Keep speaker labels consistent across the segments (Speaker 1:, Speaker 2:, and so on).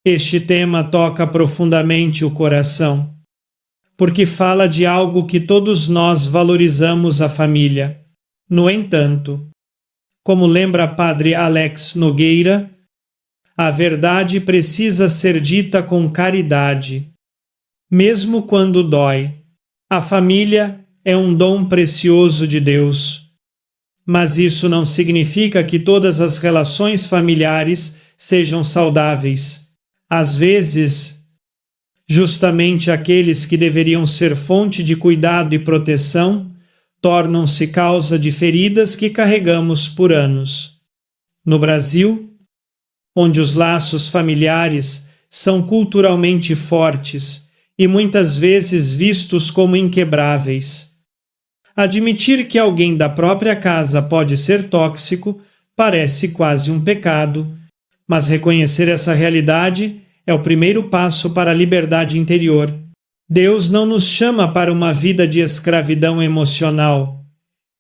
Speaker 1: Este tema toca profundamente o coração, porque fala de algo que todos nós valorizamos: a família. No entanto, como lembra Padre Alex Nogueira, a verdade precisa ser dita com caridade, mesmo quando dói. A família é um dom precioso de Deus, mas isso não significa que todas as relações familiares sejam saudáveis. Às vezes, justamente aqueles que deveriam ser fonte de cuidado e proteção tornam-se causa de feridas que carregamos por anos. No Brasil, onde os laços familiares são culturalmente fortes e muitas vezes vistos como inquebráveis, admitir que alguém da própria casa pode ser tóxico parece quase um pecado, mas reconhecer essa realidade é o primeiro passo para a liberdade interior. Deus não nos chama para uma vida de escravidão emocional.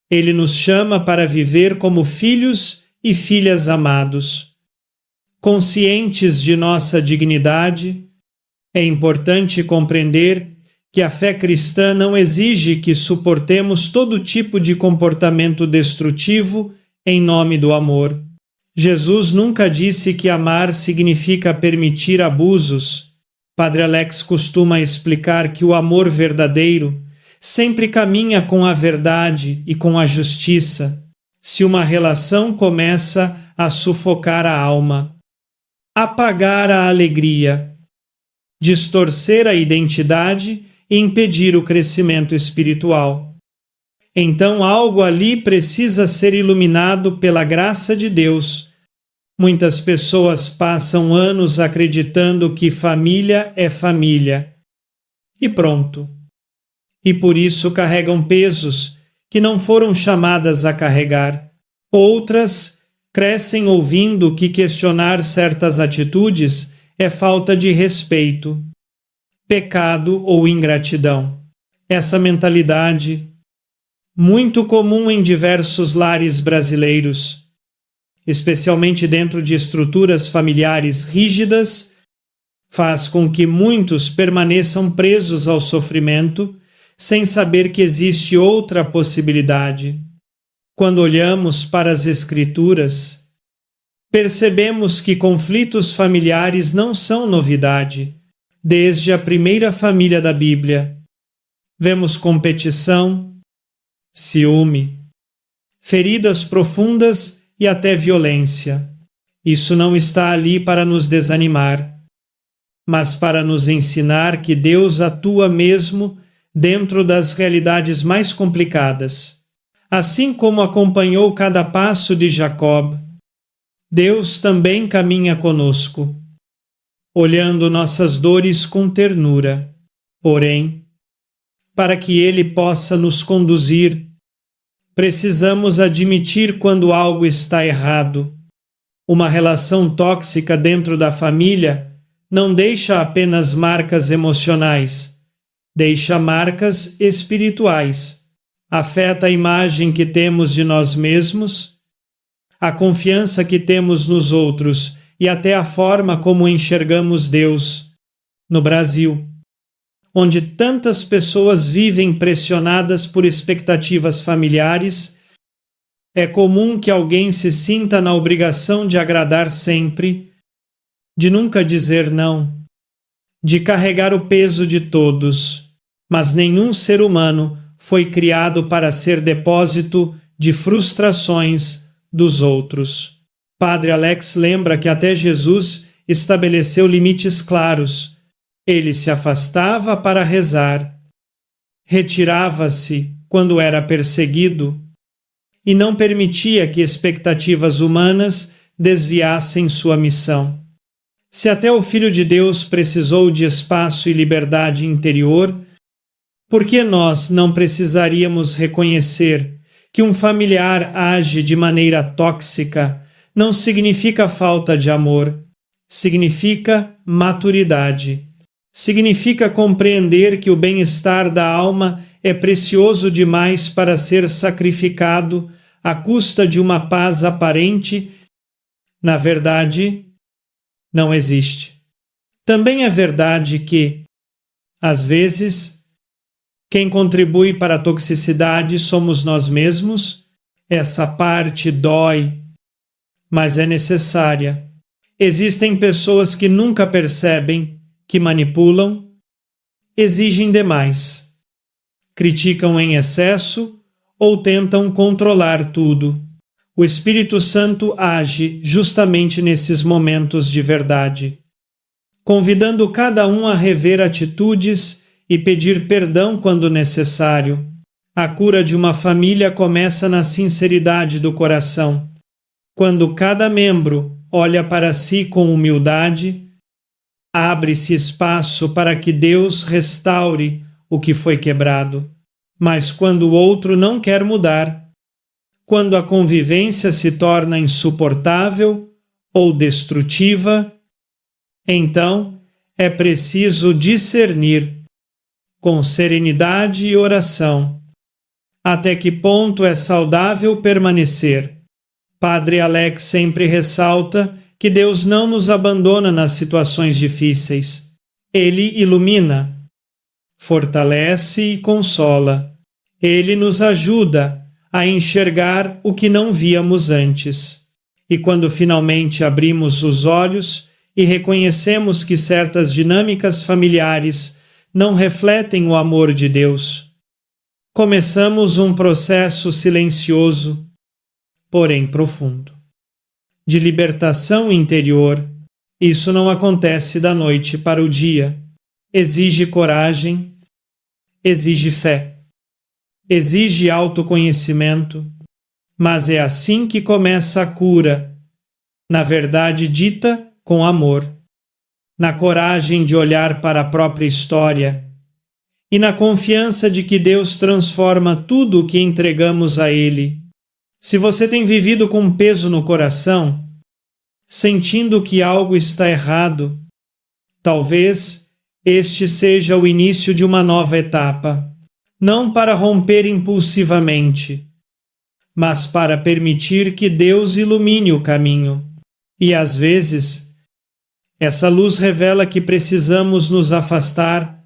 Speaker 1: Ele nos chama para viver como filhos e filhas amados. Conscientes de nossa dignidade, é importante compreender que a fé cristã não exige que suportemos todo tipo de comportamento destrutivo em nome do amor. Jesus nunca disse que amar significa permitir abusos. Padre Alex costuma explicar que o amor verdadeiro sempre caminha com a verdade e com a justiça, se uma relação começa a sufocar a alma, apagar a alegria, distorcer a identidade e impedir o crescimento espiritual. Então algo ali precisa ser iluminado pela graça de Deus. Muitas pessoas passam anos acreditando que família é família. E pronto. E por isso carregam pesos que não foram chamadas a carregar. Outras crescem ouvindo que questionar certas atitudes é falta de respeito, pecado ou ingratidão. Essa mentalidade, muito comum em diversos lares brasileiros, especialmente dentro de estruturas familiares rígidas, faz com que muitos permaneçam presos ao sofrimento sem saber que existe outra possibilidade. Quando olhamos para as Escrituras, percebemos que conflitos familiares não são novidade, desde a primeira família da Bíblia. Vemos competição, ciúme, feridas profundas e até violência. Isso não está ali para nos desanimar, mas para nos ensinar que Deus atua mesmo dentro das realidades mais complicadas. Assim como acompanhou cada passo de Jacob, Deus também caminha conosco, olhando nossas dores com ternura. Porém, para que Ele possa nos conduzir, precisamos admitir quando algo está errado. Uma relação tóxica dentro da família não deixa apenas marcas emocionais, deixa marcas espirituais. Afeta a imagem que temos de nós mesmos, a confiança que temos nos outros e até a forma como enxergamos Deus. No Brasil, onde tantas pessoas vivem pressionadas por expectativas familiares, é comum que alguém se sinta na obrigação de agradar sempre, de nunca dizer não, de carregar o peso de todos, mas nenhum ser humano foi criado para ser depósito de frustrações dos outros. Padre Alex lembra que até Jesus estabeleceu limites claros. Ele se afastava para rezar, retirava-se quando era perseguido e não permitia que expectativas humanas desviassem sua missão. Se até o Filho de Deus precisou de espaço e liberdade interior, por que nós não precisaríamos reconhecer que um familiar age de maneira tóxica não significa falta de amor, significa maturidade. Significa compreender que o bem-estar da alma é precioso demais para ser sacrificado à custa de uma paz aparente. Na verdade, não existe. Também é verdade que, às vezes, quem contribui para a toxicidade somos nós mesmos. Essa parte dói, mas é necessária. Existem pessoas que nunca percebem, que manipulam, exigem demais, criticam em excesso ou tentam controlar tudo. O Espírito Santo age justamente nesses momentos de verdade, convidando cada um a rever atitudes e pedir perdão quando necessário. A cura de uma família começa na sinceridade do coração. Quando cada membro olha para si com humildade, abre-se espaço para que Deus restaure o que foi quebrado. Mas quando o outro não quer mudar, quando a convivência se torna insuportável ou destrutiva, então é preciso discernir, com serenidade e oração, até que ponto é saudável permanecer. Padre Alex sempre ressalta que Deus não nos abandona nas situações difíceis. Ele ilumina, fortalece e consola. Ele nos ajuda a enxergar o que não víamos antes. E quando finalmente abrimos os olhos e reconhecemos que certas dinâmicas familiares não refletem o amor de Deus, começamos um processo silencioso, porém profundo, de libertação interior. Isso não acontece da noite para o dia. Exige coragem, exige fé, exige autoconhecimento, mas é assim que começa a cura, na verdade dita com amor, na coragem de olhar para a própria história e na confiança de que Deus transforma tudo o que entregamos a Ele. Se você tem vivido com um peso no coração, sentindo que algo está errado, talvez este seja o início de uma nova etapa, não para romper impulsivamente, mas para permitir que Deus ilumine o caminho. E às vezes, essa luz revela que precisamos nos afastar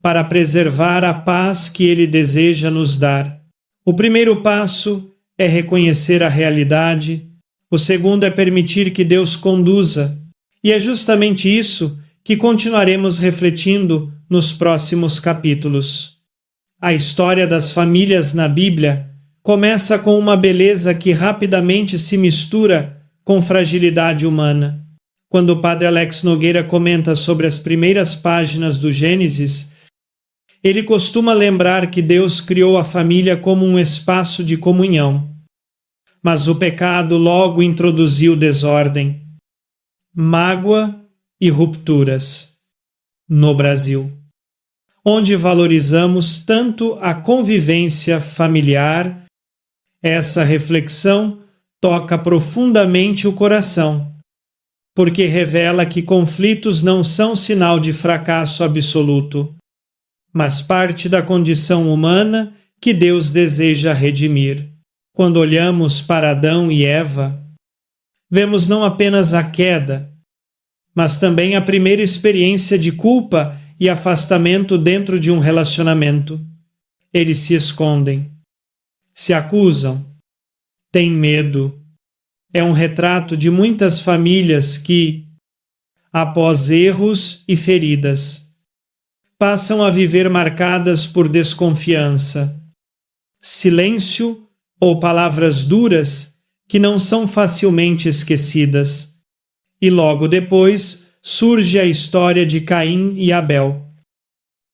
Speaker 1: para preservar a paz que Ele deseja nos dar. O primeiro passo é reconhecer a realidade, o segundo é permitir que Deus conduza, e é justamente isso que continuaremos refletindo nos próximos capítulos. A história das famílias na Bíblia começa com uma beleza que rapidamente se mistura com fragilidade humana. Quando o Padre Alex Nogueira comenta sobre as primeiras páginas do Gênesis, ele costuma lembrar que Deus criou a família como um espaço de comunhão. Mas o pecado logo introduziu desordem, mágoa e rupturas no Brasil, onde valorizamos tanto a convivência familiar. Essa reflexão toca profundamente o coração, porque revela que conflitos não são sinal de fracasso absoluto, mas parte da condição humana que Deus deseja redimir. Quando olhamos para Adão e Eva, vemos não apenas a queda, mas também a primeira experiência de culpa e afastamento dentro de um relacionamento. Eles se escondem, se acusam, têm medo. É um retrato de muitas famílias que, após erros e feridas, passam a viver marcadas por desconfiança, silêncio ou palavras duras que não são facilmente esquecidas. E logo depois surge a história de Caim e Abel.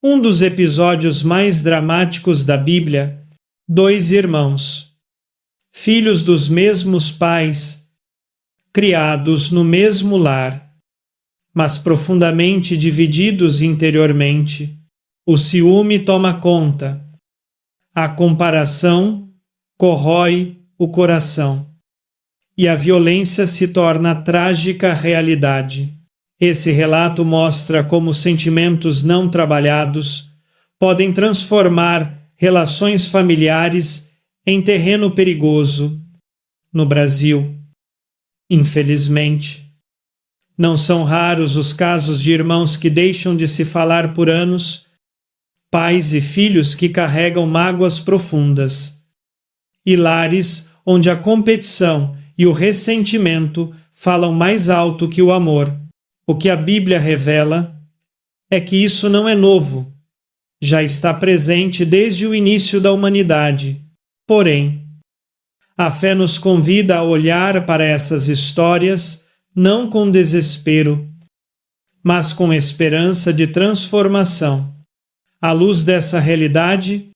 Speaker 1: Um dos episódios mais dramáticos da Bíblia, dois irmãos, filhos dos mesmos pais, criados no mesmo lar, mas profundamente divididos interiormente. O ciúme toma conta. A comparação corrói o coração e a violência se torna trágica realidade. Esse relato mostra como sentimentos não trabalhados podem transformar relações familiares em terreno perigoso. No Brasil, infelizmente, Não são raros os casos de irmãos que deixam de se falar por anos, pais e filhos que carregam mágoas profundas, e lares onde a competição e o ressentimento falam mais alto que o amor. O que a Bíblia revela é que isso não é novo, já está presente desde o início da humanidade. Porém, a fé nos convida a olhar para essas histórias não com desespero, mas com esperança de transformação. À luz dessa realidade,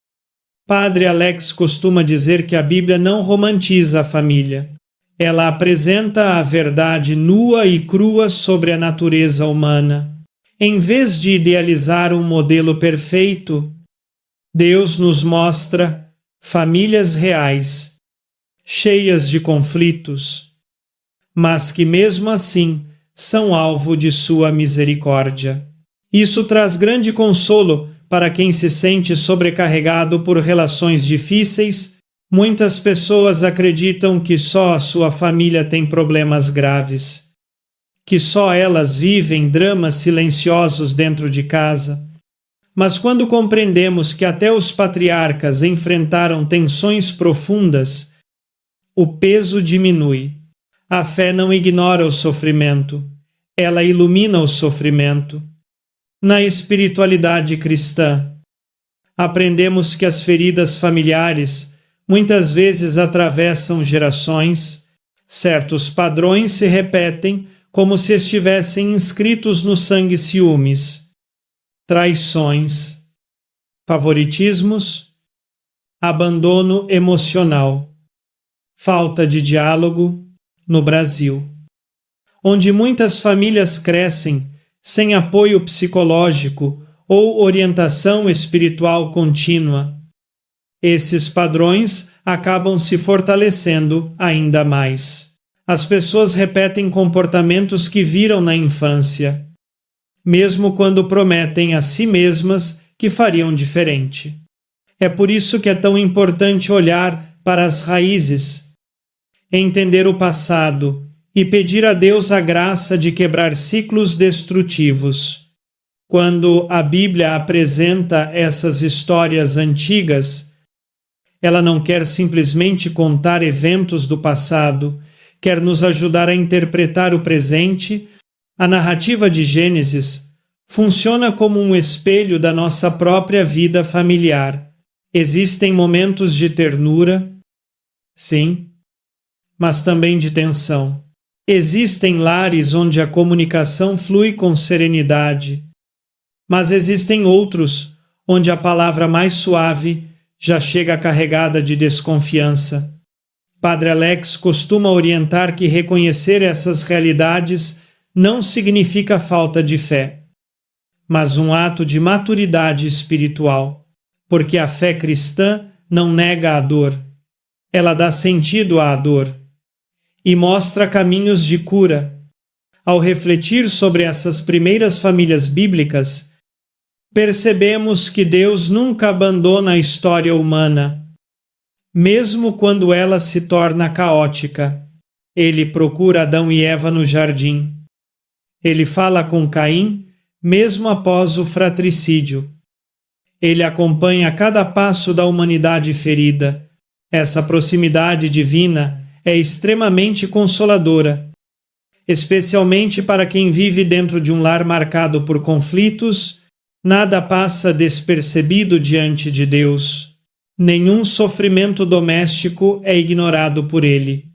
Speaker 1: Padre Alex costuma dizer que a Bíblia não romantiza a família. Ela apresenta a verdade nua e crua sobre a natureza humana. Em vez de idealizar um modelo perfeito, Deus nos mostra famílias reais, cheias de conflitos, mas que mesmo assim são alvo de sua misericórdia. Isso traz grande consolo para quem se sente sobrecarregado por relações difíceis. Muitas pessoas acreditam que só a sua família tem problemas graves, que só elas vivem dramas silenciosos dentro de casa. Mas quando compreendemos que até os patriarcas enfrentaram tensões profundas, o peso diminui. A fé não ignora o sofrimento, ela ilumina o sofrimento. Na espiritualidade cristã, aprendemos que as feridas familiares muitas vezes atravessam gerações, certos padrões se repetem como se estivessem inscritos no sangue: ciúmes, traições, favoritismos, abandono emocional, falta de diálogo no Brasil, onde muitas famílias crescem sem apoio psicológico ou orientação espiritual contínua. Esses padrões acabam se fortalecendo ainda mais. As pessoas repetem comportamentos que viram na infância, mesmo quando prometem a si mesmas que fariam diferente. É por isso que é tão importante olhar para as raízes, entender o passado e pedir a Deus a graça de quebrar ciclos destrutivos. Quando a Bíblia apresenta essas histórias antigas, ela não quer simplesmente contar eventos do passado, quer nos ajudar a interpretar o presente. A narrativa de Gênesis funciona como um espelho da nossa própria vida familiar. Existem momentos de ternura, sim, mas também de tensão. Existem lares onde a comunicação flui com serenidade, mas existem outros onde a palavra mais suave já chega carregada de desconfiança. Padre Alex costuma orientar que reconhecer essas realidades não significa falta de fé, mas um ato de maturidade espiritual, porque a fé cristã não nega a dor, ela dá sentido à dor e mostra caminhos de cura. Ao refletir sobre essas primeiras famílias bíblicas, percebemos que Deus nunca abandona a história humana. Mesmo quando ela se torna caótica, Ele procura Adão e Eva no jardim. Ele fala com Caim, mesmo após o fratricídio. Ele acompanha cada passo da humanidade ferida. Essa proximidade divina é extremamente consoladora, especialmente para quem vive dentro de um lar marcado por conflitos. Nada passa despercebido diante de Deus. Nenhum sofrimento doméstico é ignorado por Ele.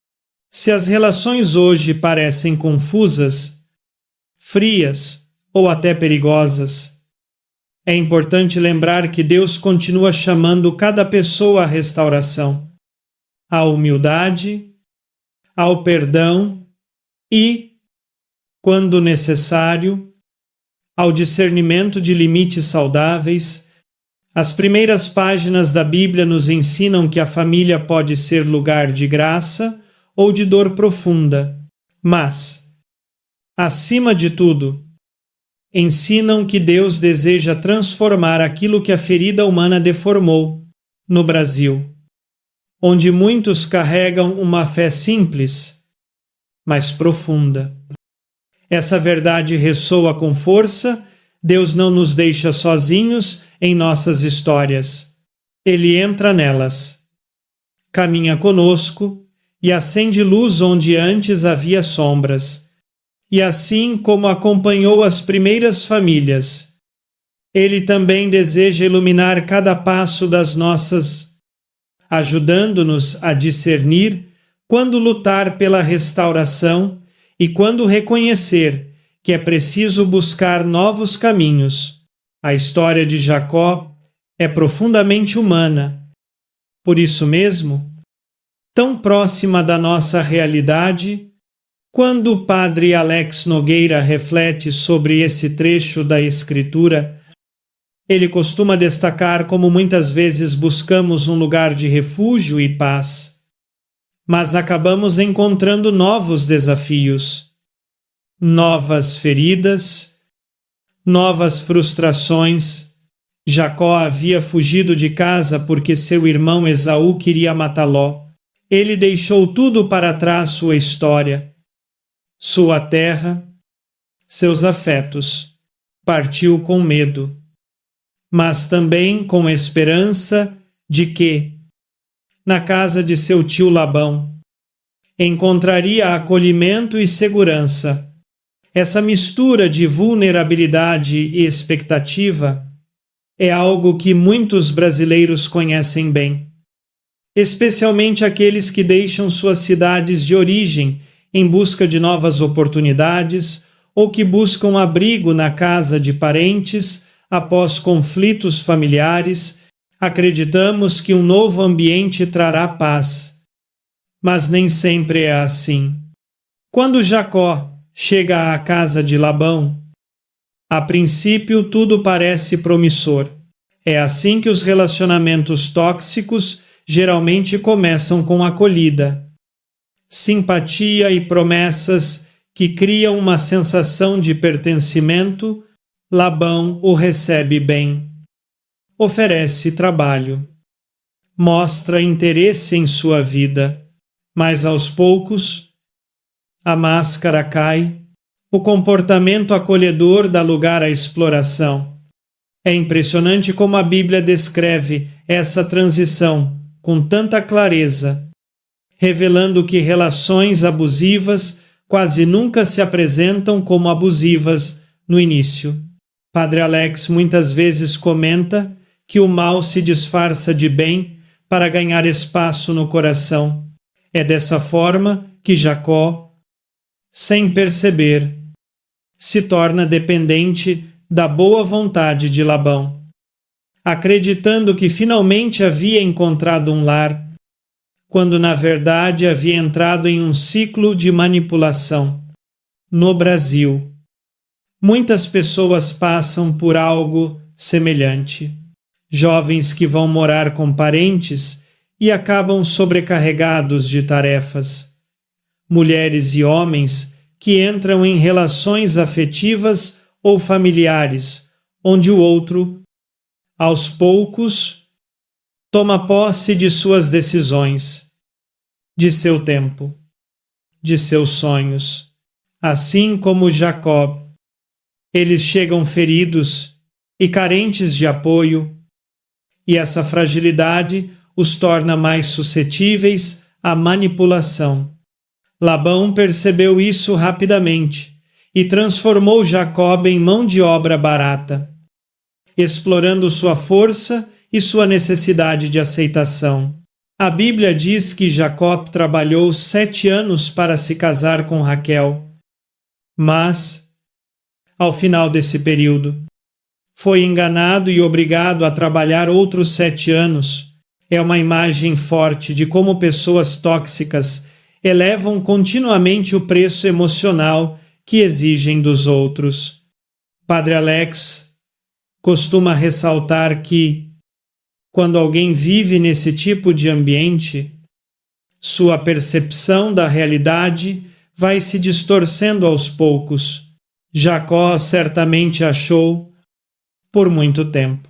Speaker 1: Se as relações hoje parecem confusas, frias ou até perigosas, é importante lembrar que Deus continua chamando cada pessoa à restauração, à humildade, ao perdão e, quando necessário, ao discernimento de limites saudáveis. As primeiras páginas da Bíblia nos ensinam que a família pode ser lugar de graça ou de dor profunda, mas, acima de tudo, ensinam que Deus deseja transformar aquilo que a ferida humana deformou no Brasil, onde muitos carregam uma fé simples, mas profunda. Essa verdade ressoa com força. Deus não nos deixa sozinhos em nossas histórias. Ele entra nelas, caminha conosco e acende luz onde antes havia sombras. E assim como acompanhou as primeiras famílias, Ele também deseja iluminar cada passo das nossas, ajudando-nos a discernir quando lutar pela restauração e quando reconhecer que é preciso buscar novos caminhos. A história de Jacó é profundamente humana. Por isso mesmo, tão próxima da nossa realidade, quando o padre Alex Nogueira reflete sobre esse trecho da Escritura, ele costuma destacar como muitas vezes buscamos um lugar de refúgio e paz, mas acabamos encontrando novos desafios, novas feridas, novas frustrações. Jacó havia fugido de casa porque seu irmão Esaú queria matá-lo. Ele deixou tudo para trás, sua história, sua terra, seus afetos. Partiu com medo, mas também com esperança de que, na casa de seu tio Labão, encontraria acolhimento e segurança. Essa mistura de vulnerabilidade e expectativa é algo que muitos brasileiros conhecem bem, especialmente aqueles que deixam suas cidades de origem em busca de novas oportunidades ou que buscam abrigo na casa de parentes após conflitos familiares. Acreditamos que um novo ambiente trará paz, mas nem sempre é assim. Quando Jacó chega à casa de Labão, a princípio tudo parece promissor. É assim que os relacionamentos tóxicos geralmente começam, com acolhida, simpatia e promessas que criam uma sensação de pertencimento. Labão o recebe bem, oferece trabalho, mostra interesse em sua vida, mas aos poucos a máscara cai, o comportamento acolhedor dá lugar à exploração. É impressionante como a Bíblia descreve essa transição com tanta clareza, revelando que relações abusivas quase nunca se apresentam como abusivas no início. Padre Alex muitas vezes comenta que o mal se disfarça de bem para ganhar espaço no coração. É dessa forma que Jacó, sem perceber, se torna dependente da boa vontade de Labão, acreditando que finalmente havia encontrado um lar, quando na verdade havia entrado em um ciclo de manipulação. No Brasil, muitas pessoas passam por algo semelhante. Jovens que vão morar com parentes e acabam sobrecarregados de tarefas. Mulheres e homens que entram em relações afetivas ou familiares, onde o outro, aos poucos, toma posse de suas decisões, de seu tempo, de seus sonhos. Assim como Jacó, eles chegam feridos e carentes de apoio, e essa fragilidade os torna mais suscetíveis à manipulação. Labão percebeu isso rapidamente e transformou Jacó em mão de obra barata, explorando sua força e sua necessidade de aceitação. A Bíblia diz que Jacó trabalhou 7 anos para se casar com Raquel, mas, ao final desse período, foi enganado e obrigado a trabalhar outros 7 anos. É uma imagem forte de como pessoas tóxicas elevam continuamente o preço emocional que exigem dos outros. Padre Alex costuma ressaltar que, quando alguém vive nesse tipo de ambiente, sua percepção da realidade vai se distorcendo aos poucos. Jacó certamente achou, por muito tempo,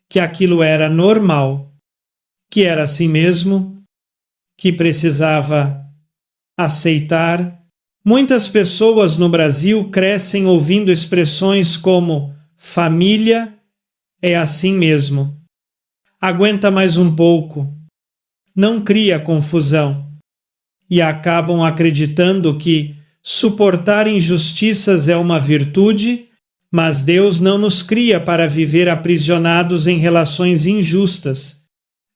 Speaker 1: que aquilo era normal, que era assim mesmo, que precisava aceitar, Muitas pessoas no Brasil crescem ouvindo expressões como família é assim mesmo. Aguenta mais um pouco. Não cria confusão. E acabam acreditando que suportar injustiças é uma virtude, mas Deus não nos cria para viver aprisionados em relações injustas.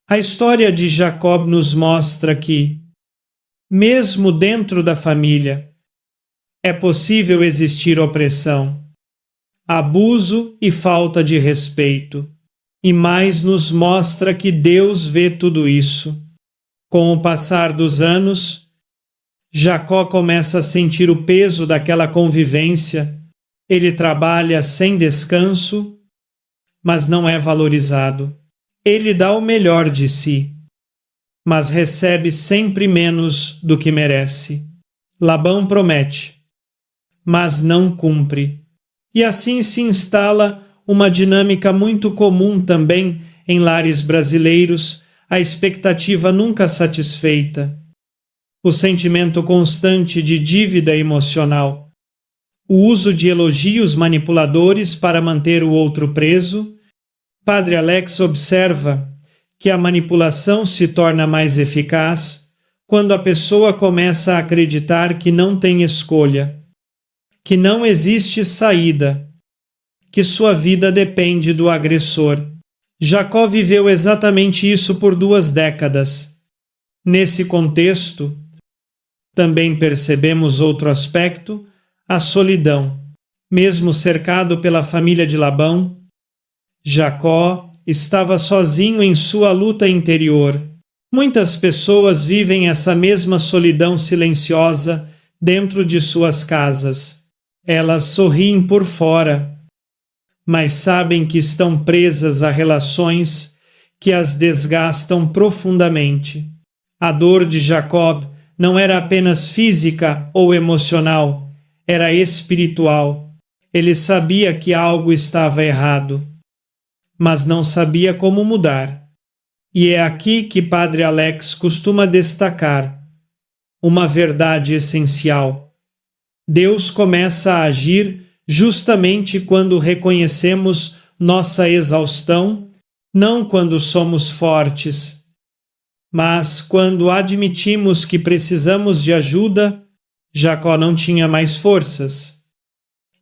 Speaker 1: A história de Jacob nos mostra que, mesmo dentro da família, é possível existir opressão, abuso e falta de respeito. E mais nos mostra que Deus vê tudo isso. Com o passar dos anos, Jacó começa a sentir o peso daquela convivência. Ele trabalha sem descanso, mas não é valorizado. Ele dá o melhor de si, mas recebe sempre menos do que merece. Labão promete, mas não cumpre. E assim se instala uma dinâmica muito comum também em lares brasileiros, a expectativa nunca satisfeita, o sentimento constante de dívida emocional, o uso de elogios manipuladores para manter o outro preso. Padre Alex observa que a manipulação se torna mais eficaz quando a pessoa começa a acreditar que não tem escolha, que não existe saída, que sua vida depende do agressor. Jacó viveu exatamente isso por 2 décadas. Nesse contexto, também percebemos outro aspecto, a solidão. Mesmo cercado pela família de Labão, Jacó estava sozinho em sua luta interior. Muitas pessoas vivem essa mesma solidão silenciosa dentro de suas casas. Elas sorriem por fora, mas sabem que estão presas a relações que as desgastam profundamente. A dor de Jacob não era apenas física ou emocional, era espiritual. Ele sabia que algo estava errado, mas não sabia como mudar. E é aqui que Padre Alex costuma destacar uma verdade essencial. Deus começa a agir justamente quando reconhecemos nossa exaustão, não quando somos fortes, mas quando admitimos que precisamos de ajuda. Jacó não tinha mais forças,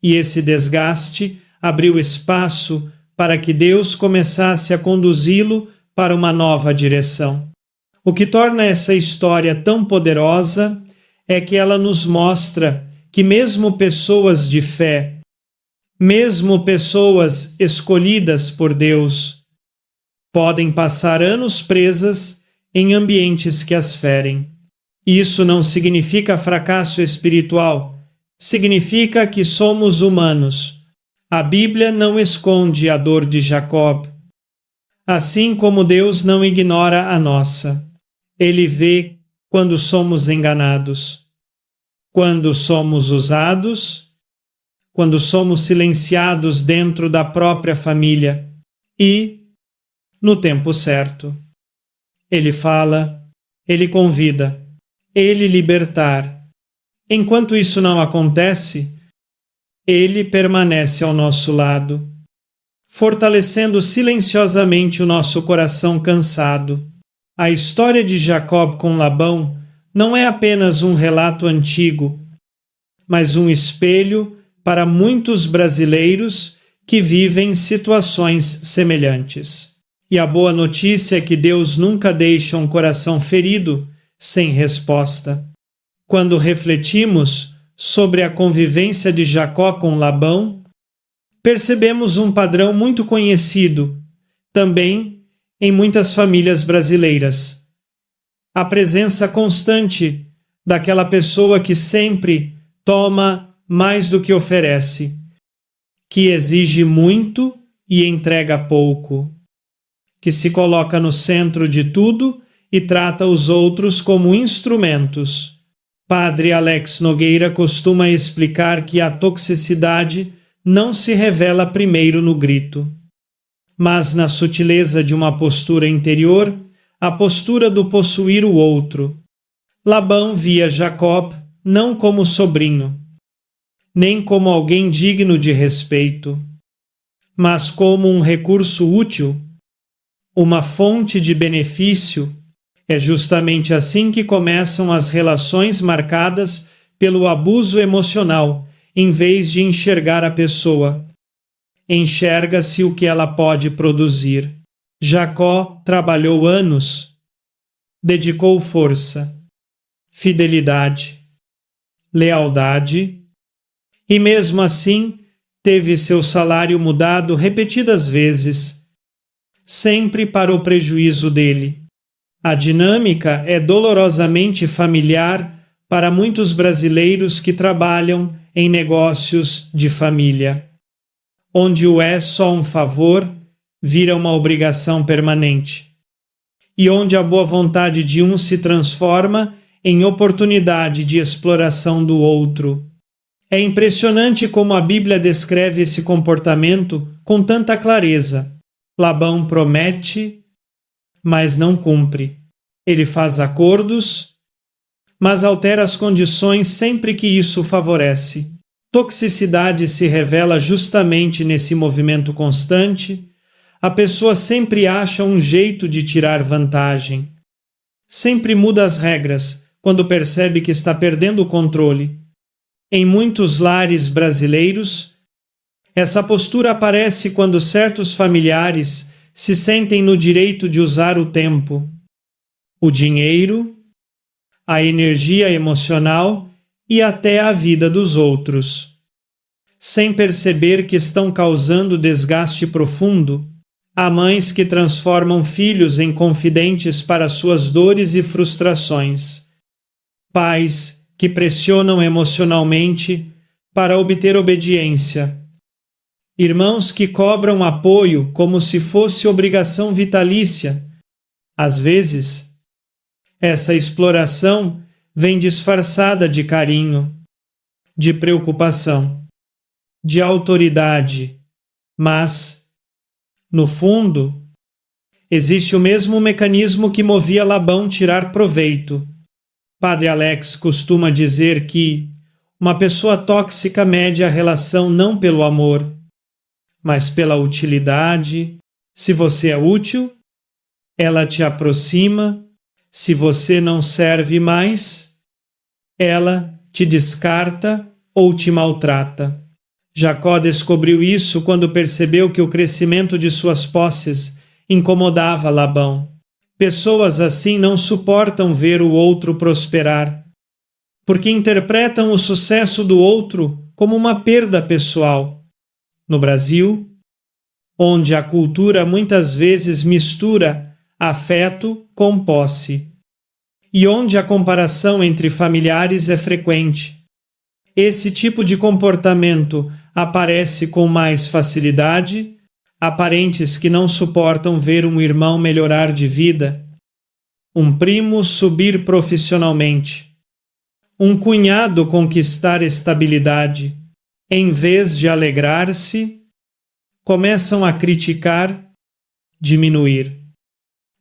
Speaker 1: e esse desgaste abriu espaço para que Deus começasse a conduzi-lo para uma nova direção. O que torna essa história tão poderosa é que ela nos mostra que mesmo pessoas de fé, mesmo pessoas escolhidas por Deus, podem passar anos presas em ambientes que as ferem. Isso não significa fracasso espiritual, significa que somos humanos. A Bíblia não esconde a dor de Jacob, assim como Deus não ignora a nossa. Ele vê quando somos enganados, quando somos usados, quando somos silenciados dentro da própria família e, no tempo certo, Ele fala, Ele convida, Ele libertar. Enquanto isso não acontece, Ele permanece ao nosso lado, fortalecendo silenciosamente o nosso coração cansado. A história de Jacob com Labão não é apenas um relato antigo, mas um espelho para muitos brasileiros que vivem situações semelhantes. E a boa notícia é que Deus nunca deixa um coração ferido sem resposta. Quando refletimos sobre a convivência de Jacó com Labão, percebemos um padrão muito conhecido, também em muitas famílias brasileiras. A presença constante daquela pessoa que sempre toma mais do que oferece, que exige muito e entrega pouco, que se coloca no centro de tudo e trata os outros como instrumentos. Padre Alex Nogueira costuma explicar que a toxicidade não se revela primeiro no grito, mas na sutileza de uma postura interior, a postura do possuir o outro. Labão via Jacob não como sobrinho, nem como alguém digno de respeito, mas como um recurso útil, uma fonte de benefício. É justamente assim que começam as relações marcadas pelo abuso emocional, em vez de enxergar a pessoa. Enxerga-se o que ela pode produzir. Jacó trabalhou anos, dedicou força, fidelidade, lealdade, e mesmo assim teve seu salário mudado repetidas vezes, sempre para o prejuízo dele. A dinâmica é dolorosamente familiar para muitos brasileiros que trabalham em negócios de família, onde o é só um favor vira uma obrigação permanente, e onde a boa vontade de um se transforma em oportunidade de exploração do outro. É impressionante como a Bíblia descreve esse comportamento com tanta clareza. Labão promete, mas não cumpre. Ele faz acordos, mas altera as condições sempre que isso favorece. Toxicidade se revela justamente nesse movimento constante. A pessoa sempre acha um jeito de tirar vantagem. Sempre muda as regras quando percebe que está perdendo o controle. Em muitos lares brasileiros, essa postura aparece quando certos familiares se sentem no direito de usar o tempo, o dinheiro, a energia emocional e até a vida dos outros, sem perceber que estão causando desgaste profundo. Há mães que transformam filhos em confidentes para suas dores e frustrações, pais que pressionam emocionalmente para obter obediência, irmãos que cobram apoio como se fosse obrigação vitalícia. Às vezes, essa exploração vem disfarçada de carinho, de preocupação, de autoridade, mas, no fundo, existe o mesmo mecanismo que movia Labão tirar proveito. Padre Alex costuma dizer que uma pessoa tóxica mede a relação não pelo amor, mas pela utilidade. Se você é útil, ela te aproxima. Se você não serve mais, ela te descarta ou te maltrata. Jacó descobriu isso quando percebeu que o crescimento de suas posses incomodava Labão. Pessoas assim não suportam ver o outro prosperar, porque interpretam o sucesso do outro como uma perda pessoal. No Brasil, onde a cultura muitas vezes mistura afeto com posse, e onde a comparação entre familiares é frequente, esse tipo de comportamento aparece com mais facilidade a parentes que não suportam ver um irmão melhorar de vida, um primo subir profissionalmente, um cunhado conquistar estabilidade. Em vez de alegrar-se, começam a criticar, diminuir,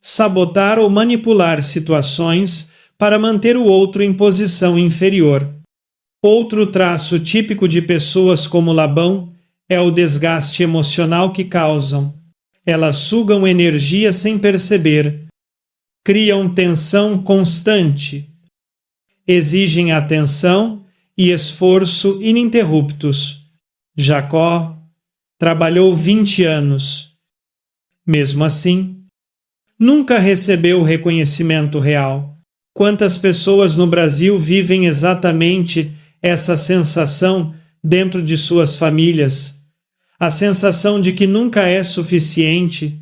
Speaker 1: sabotar ou manipular situações para manter o outro em posição inferior. Outro traço típico de pessoas como Labão é o desgaste emocional que causam. Elas sugam energia sem perceber, criam tensão constante, exigem atenção e esforço ininterruptos. Jacó trabalhou 20 anos. Mesmo assim, nunca recebeu reconhecimento real. Quantas pessoas no Brasil vivem exatamente essa sensação dentro de suas famílias? A sensação de que nunca é suficiente,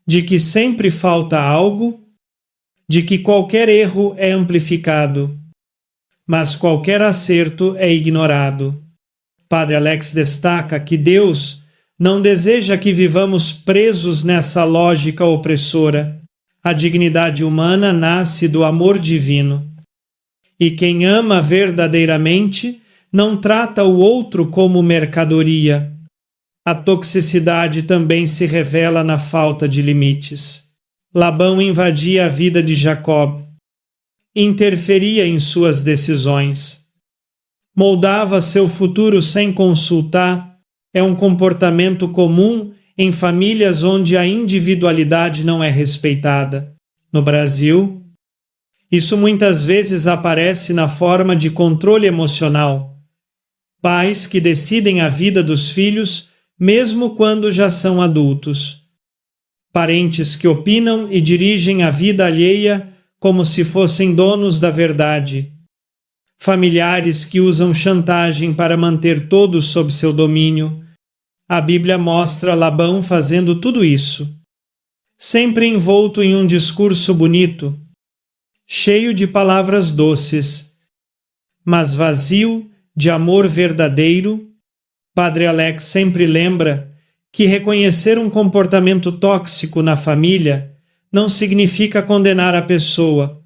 Speaker 1: de que sempre falta algo, de que qualquer erro é amplificado, mas qualquer acerto é ignorado. Padre Alex destaca que Deus não deseja que vivamos presos nessa lógica opressora. A dignidade humana nasce do amor divino. E quem ama verdadeiramente não trata o outro como mercadoria. A toxicidade também se revela na falta de limites. Labão invadia a vida de Jacó. interferia em suas decisões. Moldava seu futuro sem consultar é um comportamento comum em famílias onde a individualidade não é respeitada. No Brasil, isso muitas vezes aparece na forma de controle emocional. Pais que decidem a vida dos filhos mesmo quando já são adultos. Parentes que opinam e dirigem a vida alheia como se fossem donos da verdade. Familiares que usam chantagem para manter todos sob seu domínio. A Bíblia mostra Labão fazendo tudo isso, sempre envolto em um discurso bonito, cheio de palavras doces, mas vazio de amor verdadeiro. Padre Alex sempre lembra que reconhecer um comportamento tóxico na família não significa condenar a pessoa,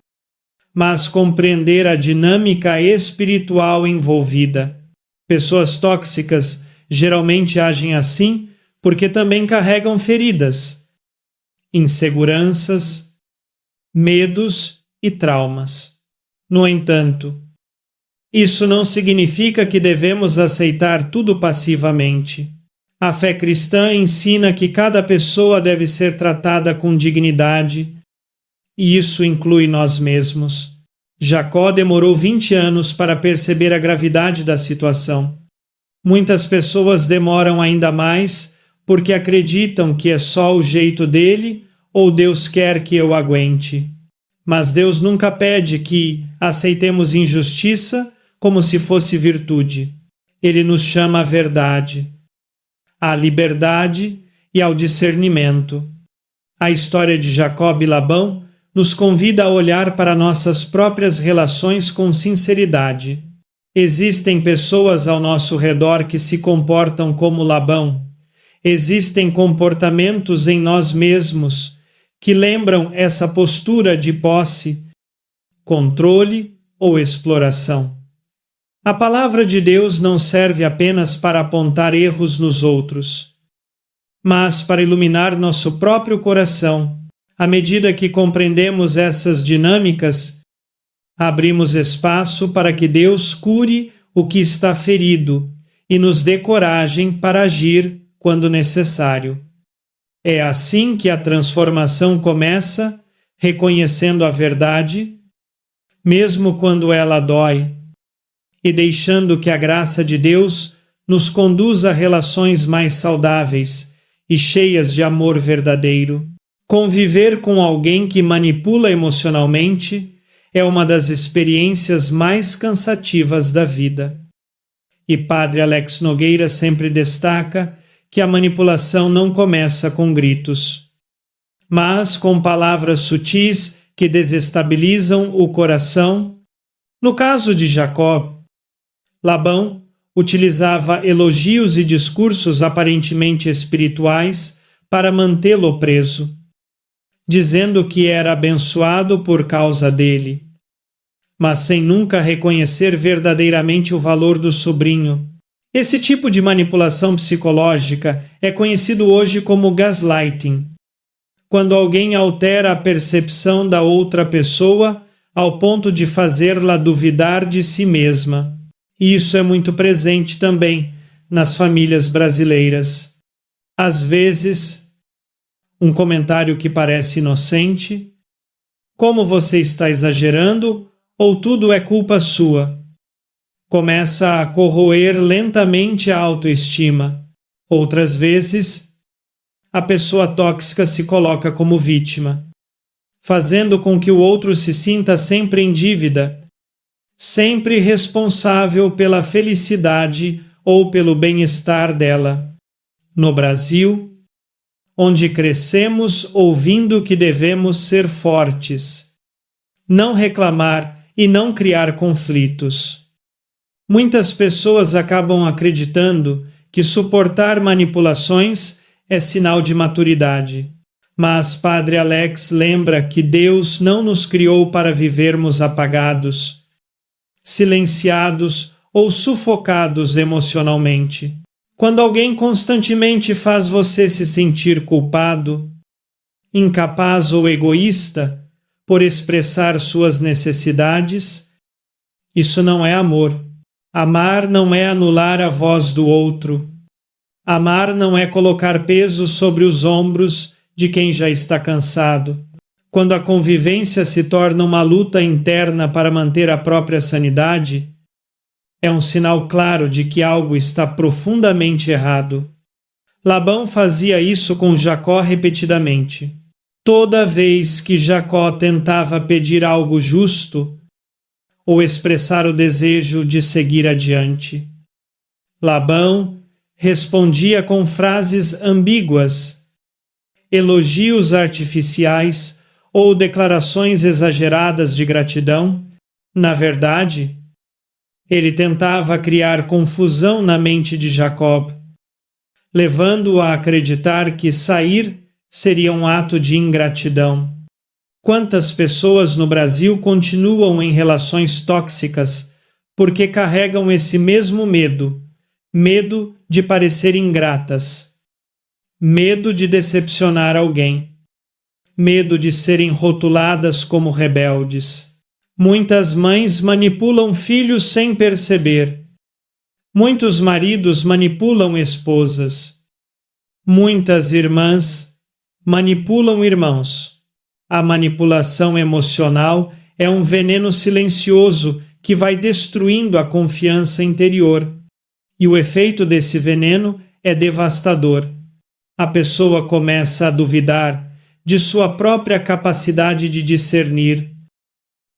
Speaker 1: mas compreender a dinâmica espiritual envolvida. Pessoas tóxicas geralmente agem assim porque também carregam feridas, inseguranças, medos e traumas. No entanto, isso não significa que devemos aceitar tudo passivamente. A fé cristã ensina que cada pessoa deve ser tratada com dignidade, e isso inclui nós mesmos. Jacó demorou 20 anos para perceber a gravidade da situação. Muitas pessoas demoram ainda mais porque acreditam que é só o jeito dele ou Deus quer que eu aguente. Mas Deus nunca pede que aceitemos injustiça como se fosse virtude. Ele nos chama à verdade, à liberdade e ao discernimento. A história de Jacó e Labão nos convida a olhar para nossas próprias relações com sinceridade. Existem pessoas ao nosso redor que se comportam como Labão. Existem comportamentos em nós mesmos que lembram essa postura de posse, controle ou exploração. A palavra de Deus não serve apenas para apontar erros nos outros, mas para iluminar nosso próprio coração. À medida que compreendemos essas dinâmicas, abrimos espaço para que Deus cure o que está ferido e nos dê coragem para agir quando necessário. É assim que a transformação começa, reconhecendo a verdade, mesmo quando ela dói, e deixando que a graça de Deus nos conduza a relações mais saudáveis e cheias de amor verdadeiro. Conviver com alguém que manipula emocionalmente é uma das experiências mais cansativas da vida. E Padre Alex Nogueira sempre destaca que a manipulação não começa com gritos, mas com palavras sutis que desestabilizam o coração. No caso de Jacó, Labão utilizava elogios e discursos aparentemente espirituais para mantê-lo preso, dizendo que era abençoado por causa dele, mas sem nunca reconhecer verdadeiramente o valor do sobrinho. Esse tipo de manipulação psicológica é conhecido hoje como gaslighting, quando alguém altera a percepção da outra pessoa ao ponto de fazê-la duvidar de si mesma. E isso é muito presente também nas famílias brasileiras. Às vezes, um comentário que parece inocente, como você está exagerando, ou tudo é culpa sua, começa a corroer lentamente a autoestima. Outras vezes, a pessoa tóxica se coloca como vítima, fazendo com que o outro se sinta sempre em dívida, sempre responsável pela felicidade ou pelo bem-estar dela. No Brasil, onde crescemos ouvindo que devemos ser fortes, não reclamar e não criar conflitos. Muitas pessoas acabam acreditando que suportar manipulações é sinal de maturidade. Mas Padre Alex lembra que Deus não nos criou para vivermos apagados, silenciados ou sufocados emocionalmente. Quando alguém constantemente faz você se sentir culpado, incapaz ou egoísta, por expressar suas necessidades, isso não é amor. Amar não é anular a voz do outro. Amar não é colocar peso sobre os ombros de quem já está cansado. Quando a convivência se torna uma luta interna para manter a própria sanidade, é um sinal claro de que algo está profundamente errado. Labão fazia isso com Jacó repetidamente. Toda vez que Jacó tentava pedir algo justo ou expressar o desejo de seguir adiante, Labão respondia com frases ambíguas, elogios artificiais ou declarações exageradas de gratidão. Na verdade, ele tentava criar confusão na mente de Jacó, levando-o a acreditar que sair seria um ato de ingratidão. Quantas pessoas no Brasil continuam em relações tóxicas porque carregam esse mesmo medo de parecer ingratas, medo de decepcionar alguém, medo de serem rotuladas como rebeldes. Muitas mães manipulam filhos sem perceber. Muitos maridos manipulam esposas. Muitas irmãs manipulam irmãos. A manipulação emocional é um veneno silencioso que vai destruindo a confiança interior. E o efeito desse veneno é devastador. A pessoa começa a duvidar de sua própria capacidade de discernir,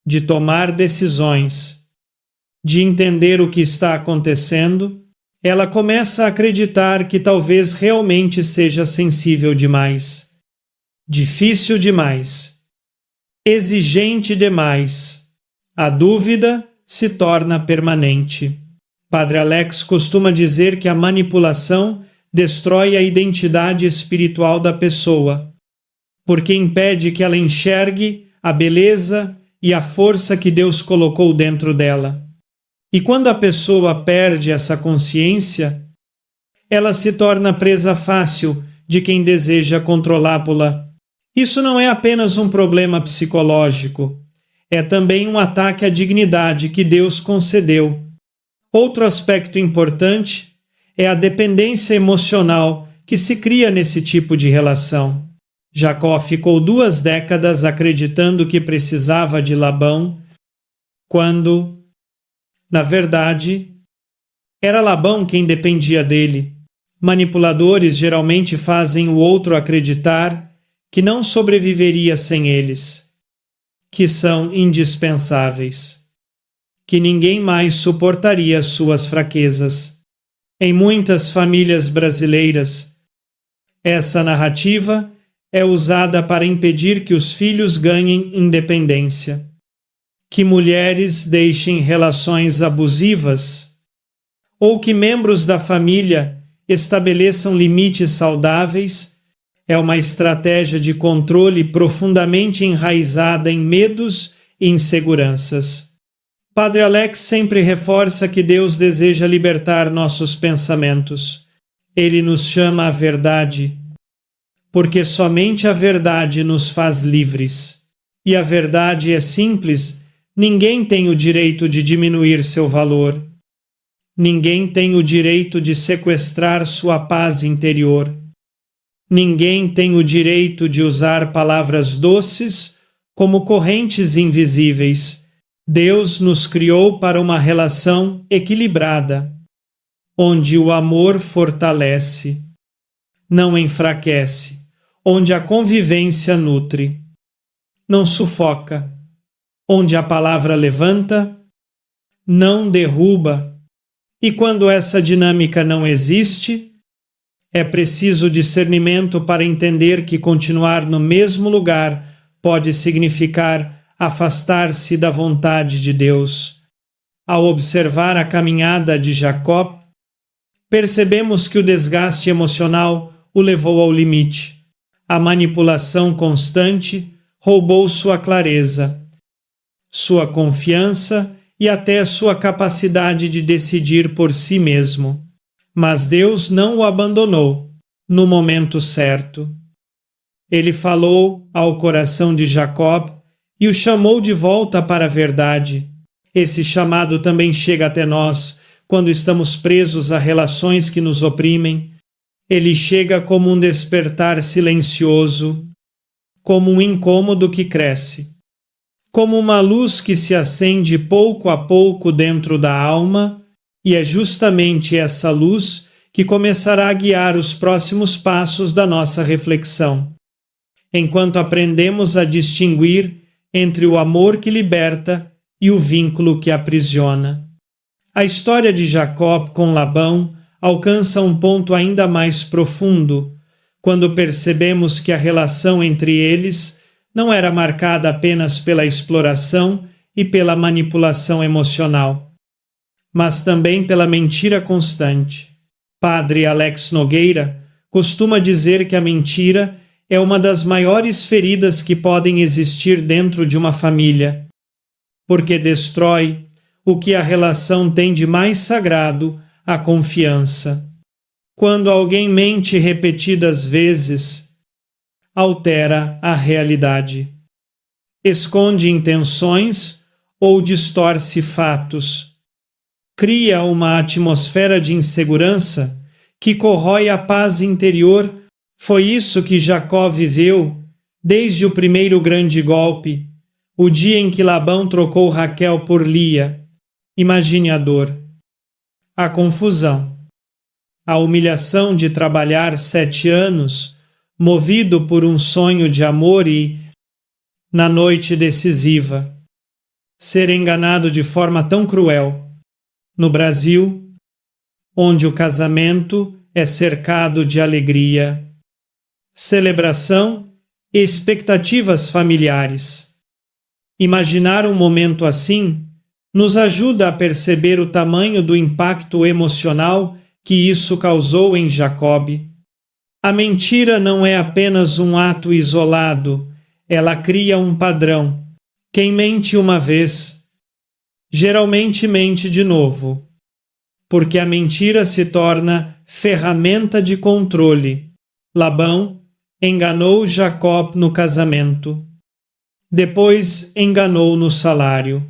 Speaker 1: de tomar decisões, de entender o que está acontecendo. Ela começa a acreditar que talvez realmente seja sensível demais, difícil demais, exigente demais. A dúvida se torna permanente. Padre Alex costuma dizer que a manipulação destrói a identidade espiritual da pessoa, porque impede que ela enxergue a beleza e a força que Deus colocou dentro dela. E quando a pessoa perde essa consciência, ela se torna presa fácil de quem deseja controlá-la. Isso não é apenas um problema psicológico, é também um ataque à dignidade que Deus concedeu. Outro aspecto importante é a dependência emocional que se cria nesse tipo de relação. Jacó ficou 2 décadas acreditando que precisava de Labão, quando, na verdade, era Labão quem dependia dele. Manipuladores geralmente fazem o outro acreditar que não sobreviveria sem eles, que são indispensáveis, que ninguém mais suportaria suas fraquezas. Em muitas famílias brasileiras, essa narrativa é usada para impedir que os filhos ganhem independência, que mulheres deixem relações abusivas, ou que membros da família estabeleçam limites saudáveis. É uma estratégia de controle profundamente enraizada em medos e inseguranças. Padre Alex sempre reforça que Deus deseja libertar nossos pensamentos. Ele nos chama à verdade, porque somente a verdade nos faz livres. E a verdade é simples: ninguém tem o direito de diminuir seu valor. Ninguém tem o direito de sequestrar sua paz interior. Ninguém tem o direito de usar palavras doces como correntes invisíveis. Deus nos criou para uma relação equilibrada, onde o amor fortalece, não enfraquece, onde a convivência nutre, não sufoca, onde a palavra levanta, não derruba. E quando essa dinâmica não existe, é preciso discernimento para entender que continuar no mesmo lugar pode significar afastar-se da vontade de Deus. Ao observar a caminhada de Jacó, percebemos que o desgaste emocional o levou ao limite. A manipulação constante roubou sua clareza, sua confiança e até sua capacidade de decidir por si mesmo. Mas Deus não o abandonou no momento certo. Ele falou ao coração de Jacó e o chamou de volta para a verdade. Esse chamado também chega até nós quando estamos presos a relações que nos oprimem. Ele chega como um despertar silencioso, como um incômodo que cresce, como uma luz que se acende pouco a pouco dentro da alma, e é justamente essa luz que começará a guiar os próximos passos da nossa reflexão, enquanto aprendemos a distinguir entre o amor que liberta e o vínculo que aprisiona. A história de Jacó com Labão alcança um ponto ainda mais profundo, quando percebemos que a relação entre eles não era marcada apenas pela exploração e pela manipulação emocional, mas também pela mentira constante. Padre Alex Nogueira costuma dizer que a mentira é uma das maiores feridas que podem existir dentro de uma família, porque destrói o que a relação tem de mais sagrado, a confiança. Quando alguém mente repetidas vezes, altera a realidade, esconde intenções ou distorce fatos, cria uma atmosfera de insegurança que corrói a paz interior. Foi isso que Jacó viveu desde o primeiro grande golpe, o dia em que Labão trocou Raquel por Lia. Imagine a dor, a confusão, a humilhação de trabalhar 7 anos, movido por um sonho de amor e, na noite decisiva, ser enganado de forma tão cruel. No Brasil, onde o casamento é cercado de alegria, celebração e expectativas familiares. Imaginar um momento assim nos ajuda a perceber o tamanho do impacto emocional que isso causou em Jacob. A mentira não é apenas um ato isolado, ela cria um padrão. Quem mente uma vez, geralmente mente de novo, porque a mentira se torna ferramenta de controle. Labão enganou Jacó no casamento, depois enganou no salário,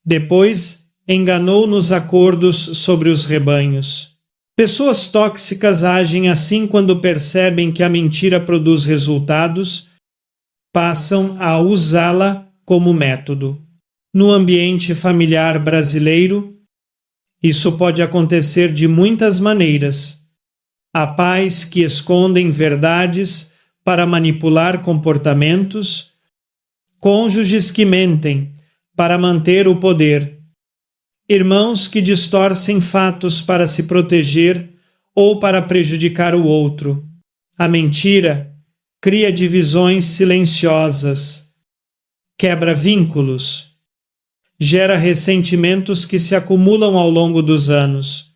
Speaker 1: depois enganou nos acordos sobre os rebanhos. Pessoas tóxicas agem assim quando percebem que a mentira produz resultados, passam a usá-la como método. No ambiente familiar brasileiro, isso pode acontecer de muitas maneiras. Há pais que escondem verdades para manipular comportamentos, cônjuges que mentem para manter o poder, irmãos que distorcem fatos para se proteger ou para prejudicar o outro. A mentira cria divisões silenciosas, quebra vínculos, gera ressentimentos que se acumulam ao longo dos anos.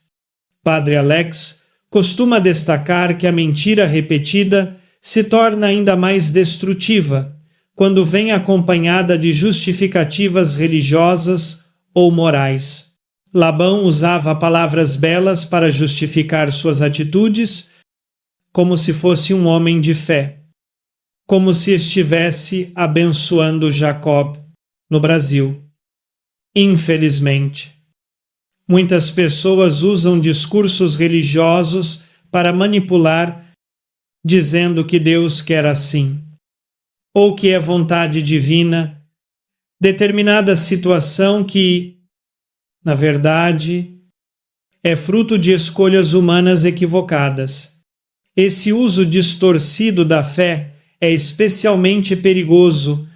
Speaker 1: Padre Alex costuma destacar que a mentira repetida se torna ainda mais destrutiva quando vem acompanhada de justificativas religiosas ou morais. Labão usava palavras belas para justificar suas atitudes, como se fosse um homem de fé, como se estivesse abençoando Jacó. No Brasil, infelizmente, muitas pessoas usam discursos religiosos para manipular, dizendo que Deus quer assim, ou que é vontade divina, determinada situação que, na verdade, é fruto de escolhas humanas equivocadas. Esse uso distorcido da fé é especialmente perigoso,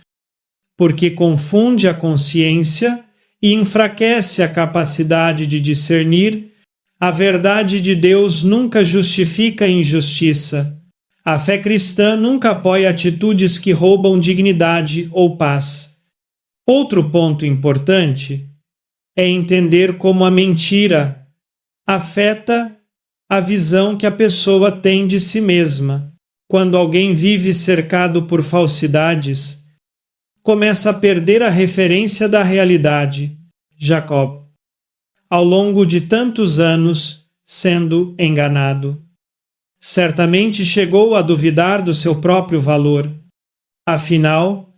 Speaker 1: porque confunde a consciência e enfraquece a capacidade de discernir. A verdade de Deus nunca justifica a injustiça. A fé cristã nunca apoia atitudes que roubam dignidade ou paz. Outro ponto importante é entender como a mentira afeta a visão que a pessoa tem de si mesma. Quando alguém vive cercado por falsidades, começa a perder a referência da realidade. Jacó, ao longo de tantos anos sendo enganado, certamente chegou a duvidar do seu próprio valor. Afinal,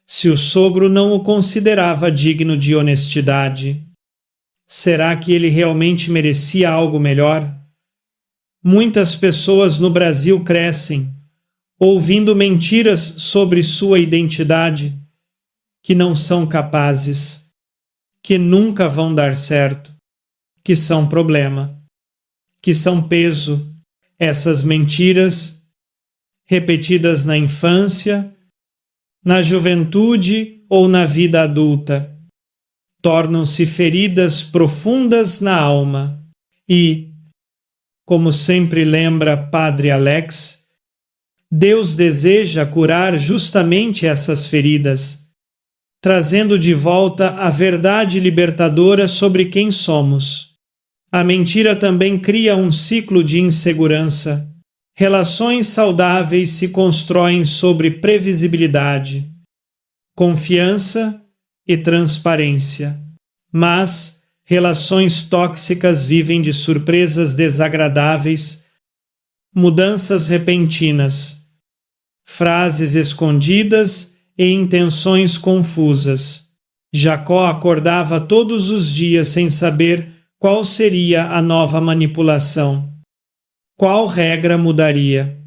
Speaker 1: se o sogro não o considerava digno de honestidade? Será que ele realmente merecia algo melhor? Muitas pessoas no Brasil crescem ouvindo mentiras sobre sua identidade, que não são capazes, que nunca vão dar certo, que são problema, que são peso. Essas mentiras, repetidas na infância, na juventude ou na vida adulta, tornam-se feridas profundas na alma e, como sempre lembra Padre Alex, Deus deseja curar justamente essas feridas, trazendo de volta a verdade libertadora sobre quem somos. A mentira também cria um ciclo de insegurança. Relações saudáveis se constroem sobre previsibilidade, confiança e transparência. Mas relações tóxicas vivem de surpresas desagradáveis, mudanças repentinas, frases escondidas e intenções confusas. Jacó acordava todos os dias sem saber qual seria a nova manipulação, qual regra mudaria,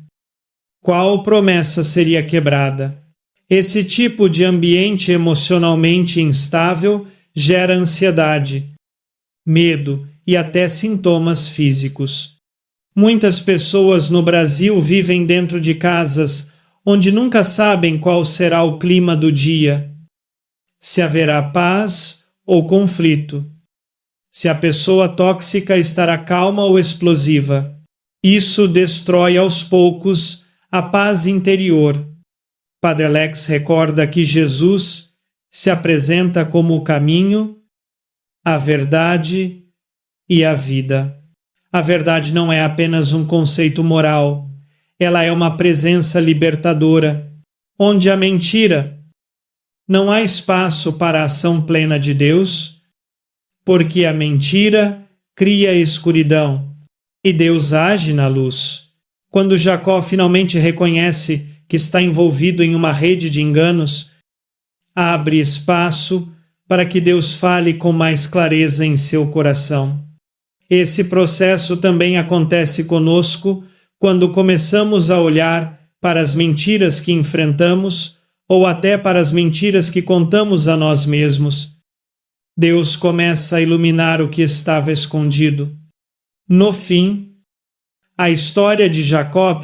Speaker 1: qual promessa seria quebrada. Esse tipo de ambiente emocionalmente instável gera ansiedade, medo e até sintomas físicos. Muitas pessoas no Brasil vivem dentro de casas onde nunca sabem qual será o clima do dia, se haverá paz ou conflito, se a pessoa tóxica estará calma ou explosiva. Isso destrói aos poucos a paz interior. Padre Alex recorda que Jesus se apresenta como o caminho, a verdade e a vida. A verdade não é apenas um conceito moral, ela é uma presença libertadora, onde a mentira não há espaço para a ação plena de Deus, porque a mentira cria escuridão e Deus age na luz. Quando Jacó finalmente reconhece que está envolvido em uma rede de enganos, abre espaço para que Deus fale com mais clareza em seu coração. Esse processo também acontece conosco quando começamos a olhar para as mentiras que enfrentamos ou até para as mentiras que contamos a nós mesmos. Deus começa a iluminar o que estava escondido. No fim, a história de Jacó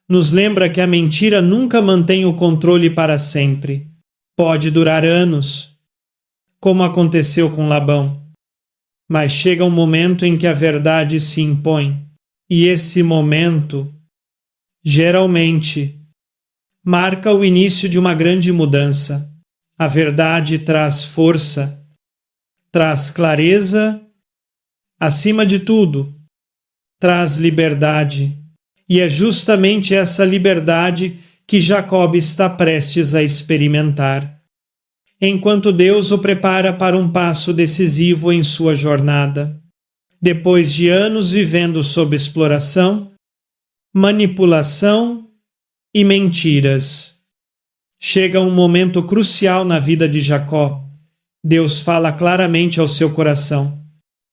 Speaker 1: nos lembra que a mentira nunca mantém o controle para sempre. Pode durar anos, como aconteceu com Labão. Mas chega um momento em que a verdade se impõe, e esse momento, geralmente, marca o início de uma grande mudança. A verdade traz força, traz clareza, acima de tudo, traz liberdade. E é justamente essa liberdade que Jacob está prestes a experimentar, enquanto Deus o prepara para um passo decisivo em sua jornada. Depois de anos vivendo sob exploração, manipulação e mentiras, chega um momento crucial na vida de Jacó. Deus fala claramente ao seu coração.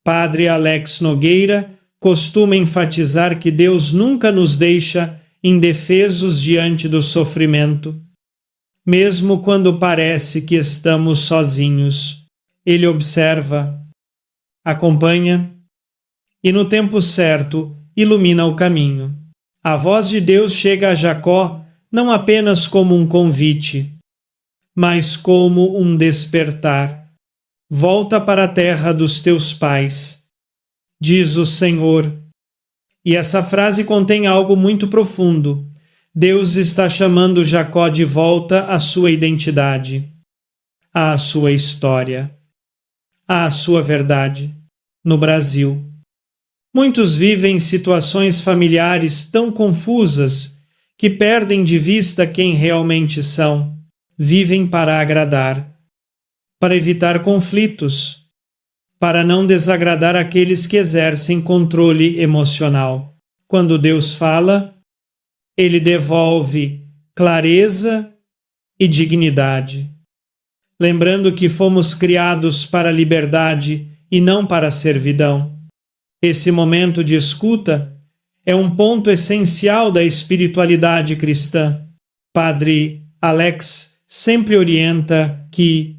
Speaker 1: Padre Alex Nogueira costuma enfatizar que Deus nunca nos deixa indefesos diante do sofrimento, mesmo quando parece que estamos sozinhos. Ele observa, acompanha e, no tempo certo, ilumina o caminho. A voz de Deus chega a Jacó não apenas como um convite, mas como um despertar. Volta para a terra dos teus pais, diz o Senhor. E essa frase contém algo muito profundo. Deus está chamando Jacó de volta à sua identidade, à sua história, à sua verdade. No Brasil, muitos vivem situações familiares tão confusas que perdem de vista quem realmente são. Vivem para agradar, para evitar conflitos, para não desagradar aqueles que exercem controle emocional. Quando Deus fala, Ele devolve clareza e dignidade. lembrando que fomos criados para a liberdade e não para a servidão. Esse momento de escuta é um ponto essencial da espiritualidade cristã. Padre Alex sempre orienta que,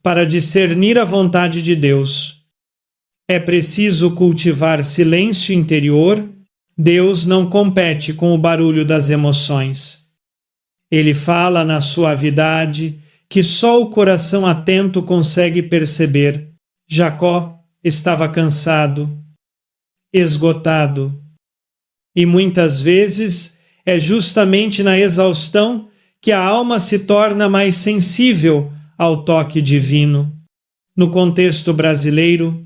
Speaker 1: para discernir a vontade de Deus, é preciso cultivar silêncio interior. Deus não compete com o barulho das emoções. Ele fala na suavidade que só o coração atento consegue perceber. Jacó estava cansado, esgotado. E muitas vezes é justamente na exaustão que a alma se torna mais sensível ao toque divino. No contexto brasileiro,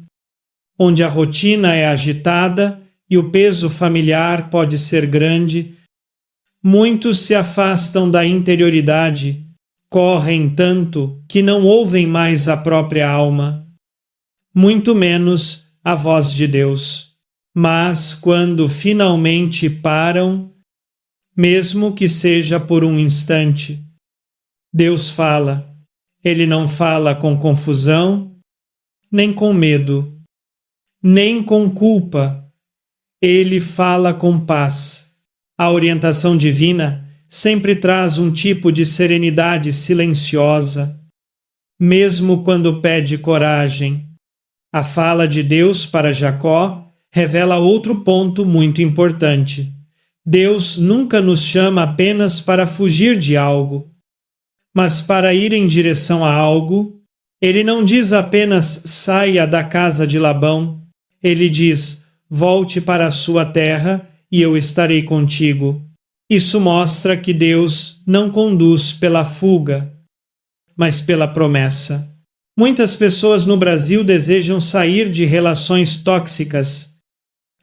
Speaker 1: onde a rotina é agitada e o peso familiar pode ser grande, muitos se afastam da interioridade, correm tanto que não ouvem mais a própria alma, muito menos a voz de Deus. Mas quando finalmente param, mesmo que seja por um instante, Deus fala. Ele não fala com confusão, nem com medo, nem com culpa. Ele fala com paz. A orientação divina sempre traz um tipo de serenidade silenciosa, mesmo quando pede coragem. A fala de Deus para Jacó revela outro ponto muito importante. Deus nunca nos chama apenas para fugir de algo, mas para ir em direção a algo. Ele não diz apenas saia da casa de Labão. Ele diz volte para a sua terra e eu estarei contigo. Isso mostra que Deus não conduz pela fuga, mas pela promessa. Muitas pessoas no Brasil desejam sair de relações tóxicas,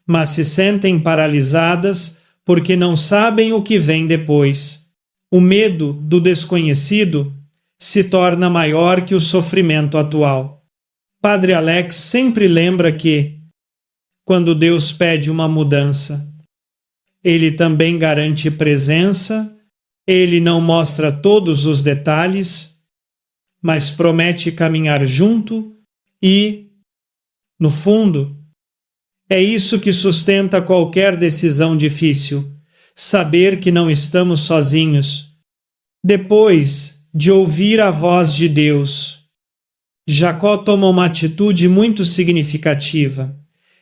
Speaker 1: mas se sentem paralisadas porque não sabem o que vem depois. O medo do desconhecido se torna maior que o sofrimento atual. Padre Alex sempre lembra que, quando Deus pede uma mudança, Ele também garante presença. Ele não mostra todos os detalhes, mas promete caminhar junto e, no fundo, é isso que sustenta qualquer decisão difícil, saber que não estamos sozinhos. Depois de ouvir a voz de Deus, Jacó toma uma atitude muito significativa.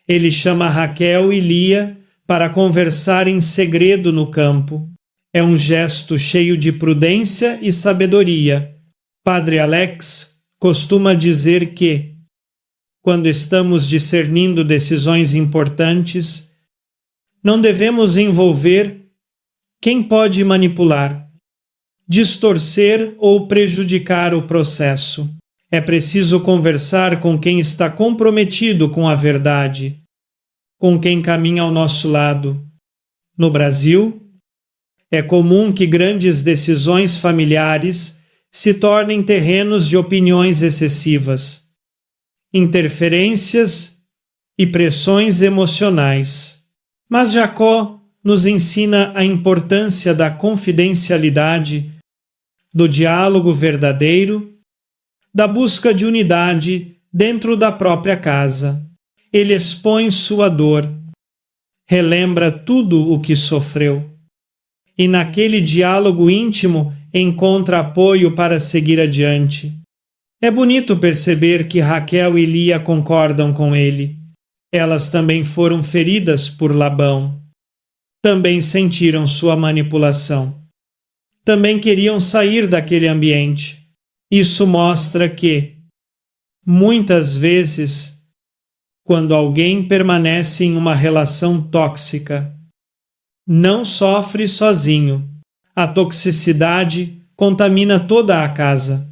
Speaker 1: Ele chama Raquel e Lia para conversar em segredo no campo. É um gesto cheio de prudência e sabedoria. Padre Alex costuma dizer que, quando estamos discernindo decisões importantes, não devemos envolver quem pode manipular, distorcer ou prejudicar o processo. É preciso conversar com quem está comprometido com a verdade, com quem caminha ao nosso lado. No Brasil, é comum que grandes decisões familiares se tornem terrenos de opiniões excessivas, interferências e pressões emocionais. Mas Jacó nos ensina a importância da confidencialidade, do diálogo verdadeiro, da busca de unidade dentro da própria casa. Ele expõe sua dor, relembra tudo o que sofreu, e naquele diálogo íntimo encontra apoio para seguir adiante. É bonito perceber que Raquel e Lia concordam com ele. Elas também foram feridas por Labão. Também sentiram sua manipulação. Também queriam sair daquele ambiente. Isso mostra que, muitas vezes, quando alguém permanece em uma relação tóxica, não sofre sozinho. A toxicidade contamina toda a casa.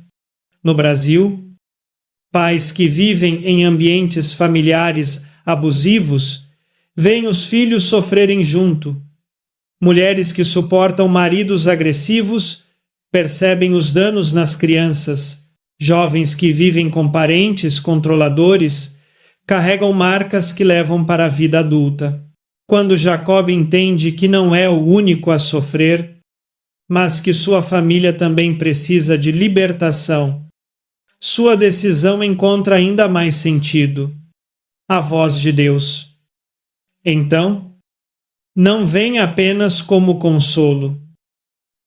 Speaker 1: No Brasil, pais que vivem em ambientes familiares abusivos veem os filhos sofrerem junto. Mulheres que suportam maridos agressivos percebem os danos nas crianças. Jovens que vivem com parentes controladores carregam marcas que levam para a vida adulta. Quando Jacob entende que não é o único a sofrer, mas que sua família também precisa de libertação, sua decisão encontra ainda mais sentido: a voz de Deus. Então, não vem apenas como consolo,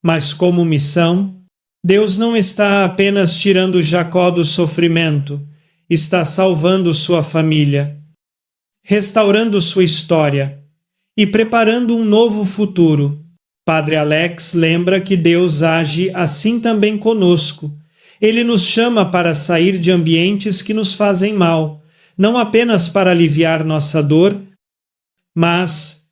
Speaker 1: mas como missão. Deus não está apenas tirando Jacó do sofrimento, está salvando sua família, restaurando sua história e preparando um novo futuro. Padre Alex lembra que Deus age assim também conosco. Ele nos chama para sair de ambientes que nos fazem mal, não apenas para aliviar nossa dor, mas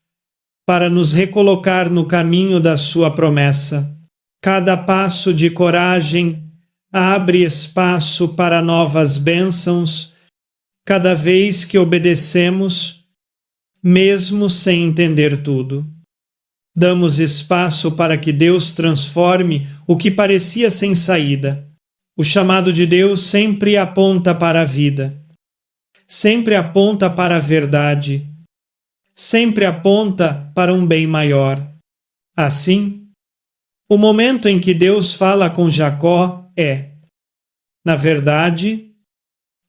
Speaker 1: para nos recolocar no caminho da sua promessa. Cada passo de coragem abre espaço para novas bênçãos, cada vez que obedecemos, mesmo sem entender tudo. Damos espaço para que Deus transforme o que parecia sem saída. O chamado de Deus sempre aponta para a vida, sempre aponta para a verdade, sempre aponta para um bem maior. Assim, o momento em que Deus fala com Jacó é, na verdade,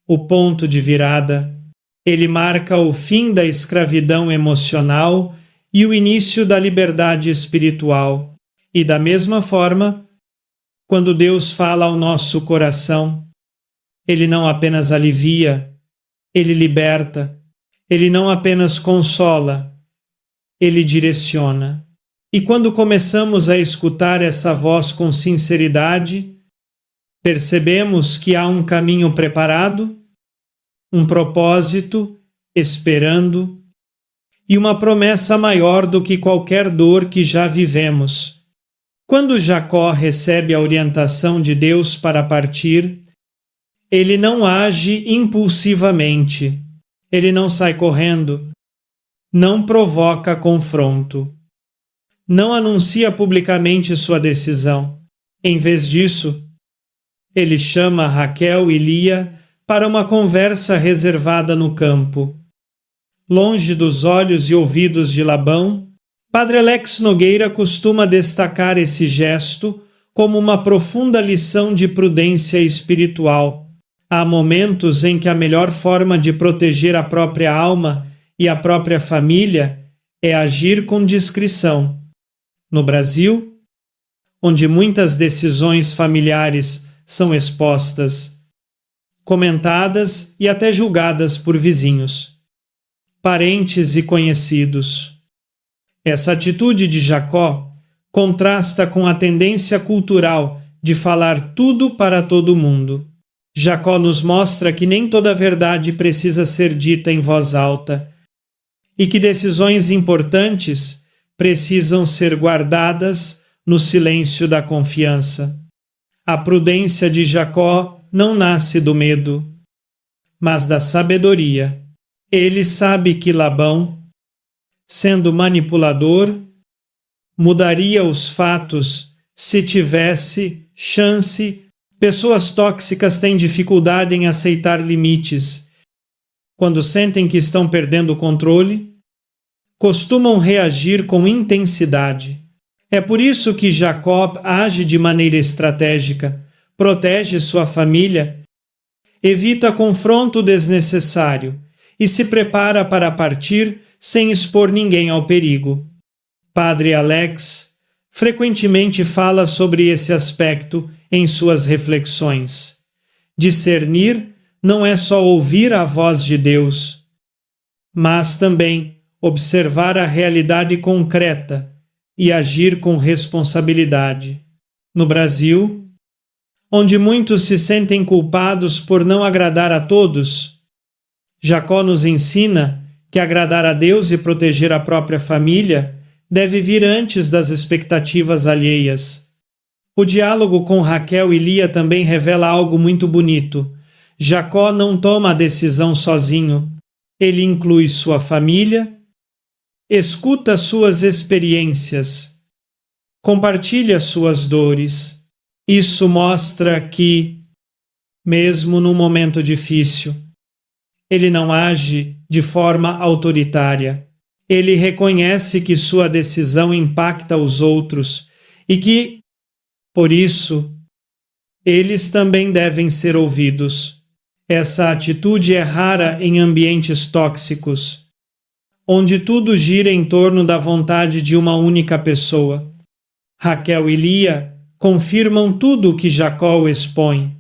Speaker 1: o ponto de virada. Ele marca o fim da escravidão emocional e o início da liberdade espiritual. E da mesma forma, quando Deus fala ao nosso coração, Ele não apenas alivia, Ele liberta. Ele não apenas consola, Ele direciona. E quando começamos a escutar essa voz com sinceridade, percebemos que há um caminho preparado, um propósito esperando e uma promessa maior do que qualquer dor que já vivemos. Quando Jacó recebe a orientação de Deus para partir, ele não age impulsivamente, ele não sai correndo, não provoca confronto. Não anuncia publicamente sua decisão. Em vez disso, ele chama Raquel e Lia para uma conversa reservada no campo. Longe dos olhos e ouvidos de Labão, Padre Alex Nogueira costuma destacar esse gesto como uma profunda lição de prudência espiritual. Há momentos em que a melhor forma de proteger a própria alma e a própria família é agir com discrição. No Brasil, onde muitas decisões familiares são expostas, comentadas e até julgadas por vizinhos, parentes e conhecidos. Essa atitude de Jacó contrasta com a tendência cultural de falar tudo para todo mundo. Jacó nos mostra que nem toda a verdade precisa ser dita em voz alta e que decisões importantes precisam ser guardadas no silêncio da confiança. A prudência de Jacó não nasce do medo, mas da sabedoria. Ele sabe que Labão, sendo manipulador, mudaria os fatos se tivesse chance. Pessoas tóxicas têm dificuldade em aceitar limites. Quando sentem que estão perdendo o controle, costumam reagir com intensidade. É por isso que Jacó age de maneira estratégica, protege sua família, evita confronto desnecessário e se prepara para partir sem expor ninguém ao perigo. Padre Alex frequentemente fala sobre esse aspecto em suas reflexões. Discernir não é só ouvir a voz de Deus, mas também observar a realidade concreta e agir com responsabilidade. No Brasil, onde muitos se sentem culpados por não agradar a todos, Jacó nos ensina que agradar a Deus e proteger a própria família deve vir antes das expectativas alheias. O diálogo com Raquel e Lia também revela algo muito bonito. Jacó não toma a decisão sozinho. Ele inclui sua família, escuta suas experiências, compartilha suas dores. Isso mostra que, mesmo num momento difícil, ele não age de forma autoritária. Ele reconhece que sua decisão impacta os outros e que, por isso, eles também devem ser ouvidos. Essa atitude é rara em ambientes tóxicos, onde tudo gira em torno da vontade de uma única pessoa. Raquel e Lia confirmam tudo o que Jacó expõe.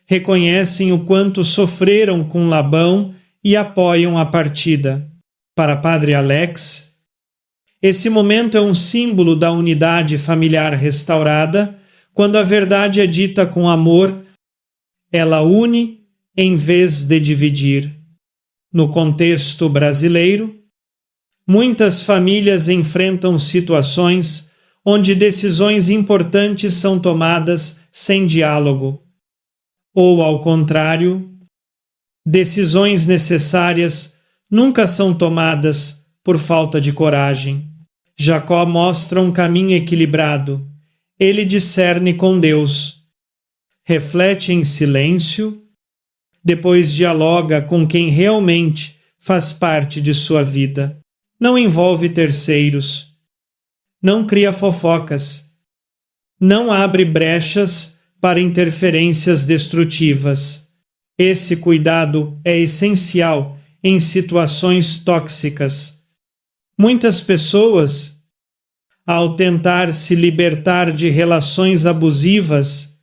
Speaker 1: Reconhecem o quanto sofreram com Labão e apoiam a partida. Para Padre Alex, esse momento é um símbolo da unidade familiar restaurada. Quando a verdade é dita com amor, ela une em vez de dividir. No contexto brasileiro, muitas famílias enfrentam situações onde decisões importantes são tomadas sem diálogo. Ou, ao contrário, decisões necessárias nunca são tomadas por falta de coragem. Jacó mostra um caminho equilibrado. Ele discerne com Deus, reflete em silêncio, depois dialoga com quem realmente faz parte de sua vida. Não envolve terceiros, não cria fofocas, não abre brechas para interferências destrutivas. Esse cuidado é essencial em situações tóxicas. Muitas pessoas, ao tentar se libertar de relações abusivas,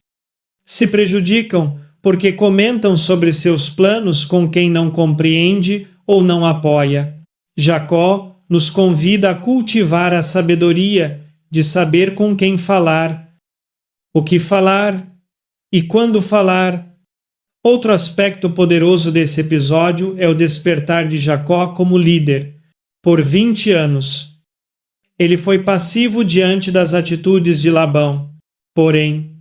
Speaker 1: se prejudicam porque comentam sobre seus planos com quem não compreende ou não apoia. Jacó nos convida a cultivar a sabedoria de saber com quem falar, o que falar e quando falar. Outro aspecto poderoso desse episódio é o despertar de Jacó como líder. Por 20 anos, ele foi passivo diante das atitudes de Labão. Porém,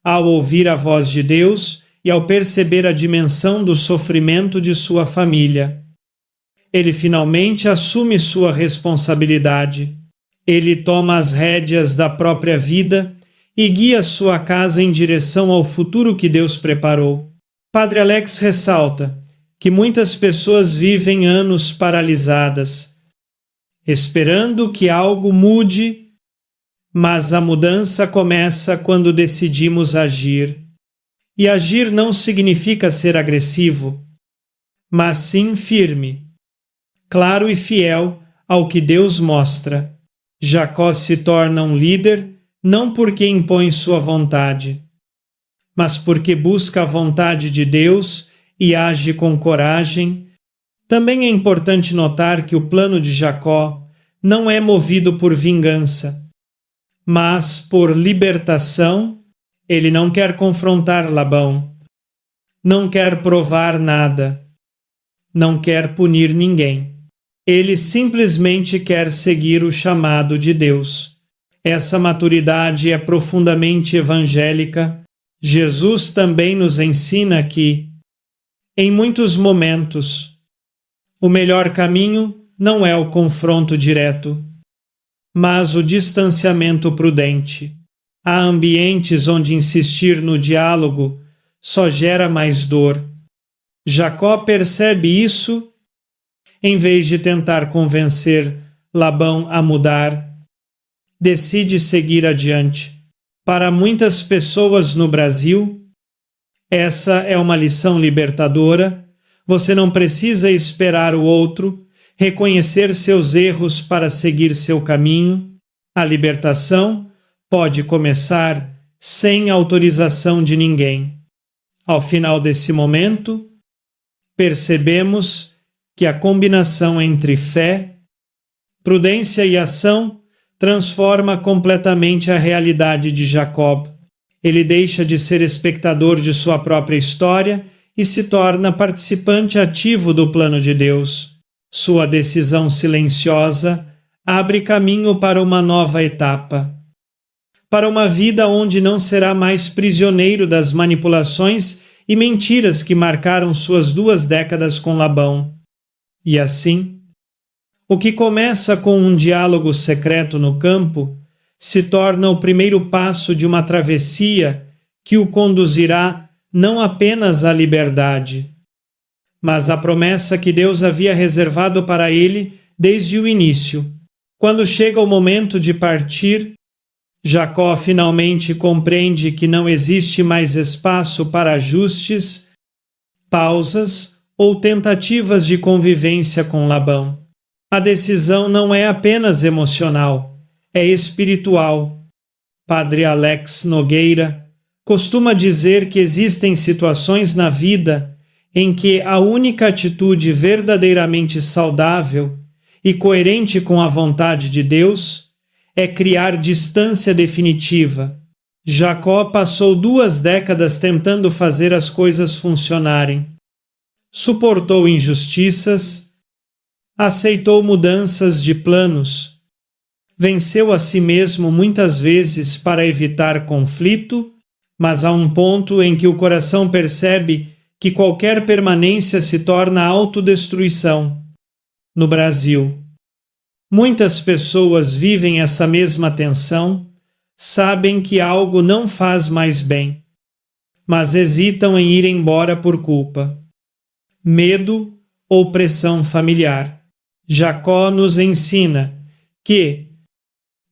Speaker 1: ao ouvir a voz de Deus e ao perceber a dimensão do sofrimento de sua família, ele finalmente assume sua responsabilidade. Ele toma as rédeas da própria vida e guia sua casa em direção ao futuro que Deus preparou. Padre Alex ressalta que muitas pessoas vivem anos paralisadas, esperando que algo mude, mas a mudança começa quando decidimos agir. E agir não significa ser agressivo, mas sim firme, claro e fiel ao que Deus mostra. Jacó se torna um líder não porque impõe sua vontade, mas porque busca a vontade de Deus e age com coragem. Também é importante notar que o plano de Jacó não é movido por vingança, mas por libertação. Ele não quer confrontar Labão, não quer provar nada, não quer punir ninguém. Ele simplesmente quer seguir o chamado de Deus. Essa maturidade é profundamente evangélica. Jesus também nos ensina que, em muitos momentos, o melhor caminho não é o confronto direto, mas o distanciamento prudente. Há ambientes onde insistir no diálogo só gera mais dor. Jacó percebe isso. Em vez de tentar convencer Labão a mudar, decide seguir adiante. Para muitas pessoas no Brasil, essa é uma lição libertadora. Você não precisa esperar o outro reconhecer seus erros para seguir seu caminho. A libertação pode começar sem autorização de ninguém. Ao final desse momento, percebemos que a combinação entre fé, prudência e ação transforma completamente a realidade de Jacó. Ele deixa de ser espectador de sua própria história e se torna participante ativo do plano de Deus. Sua decisão silenciosa abre caminho para uma nova etapa, para uma vida onde não será mais prisioneiro das manipulações e mentiras que marcaram suas 2 décadas com Labão. E assim, o que começa com um diálogo secreto no campo se torna o primeiro passo de uma travessia que o conduzirá não apenas à liberdade, mas à promessa que Deus havia reservado para ele desde o início. Quando chega o momento de partir, Jacó finalmente compreende que não existe mais espaço para ajustes, pausas ou tentativas de convivência com Labão. A decisão não é apenas emocional, é espiritual. Padre Alex Nogueira costuma dizer que existem situações na vida em que a única atitude verdadeiramente saudável e coerente com a vontade de Deus é criar distância definitiva. Jacó passou 2 décadas tentando fazer as coisas funcionarem. Suportou injustiças, aceitou mudanças de planos, venceu a si mesmo muitas vezes para evitar conflito, mas há um ponto em que o coração percebe que qualquer permanência se torna autodestruição. No Brasil, muitas pessoas vivem essa mesma tensão, sabem que algo não faz mais bem, mas hesitam em ir embora por culpa, medo ou pressão familiar. Jacó nos ensina que,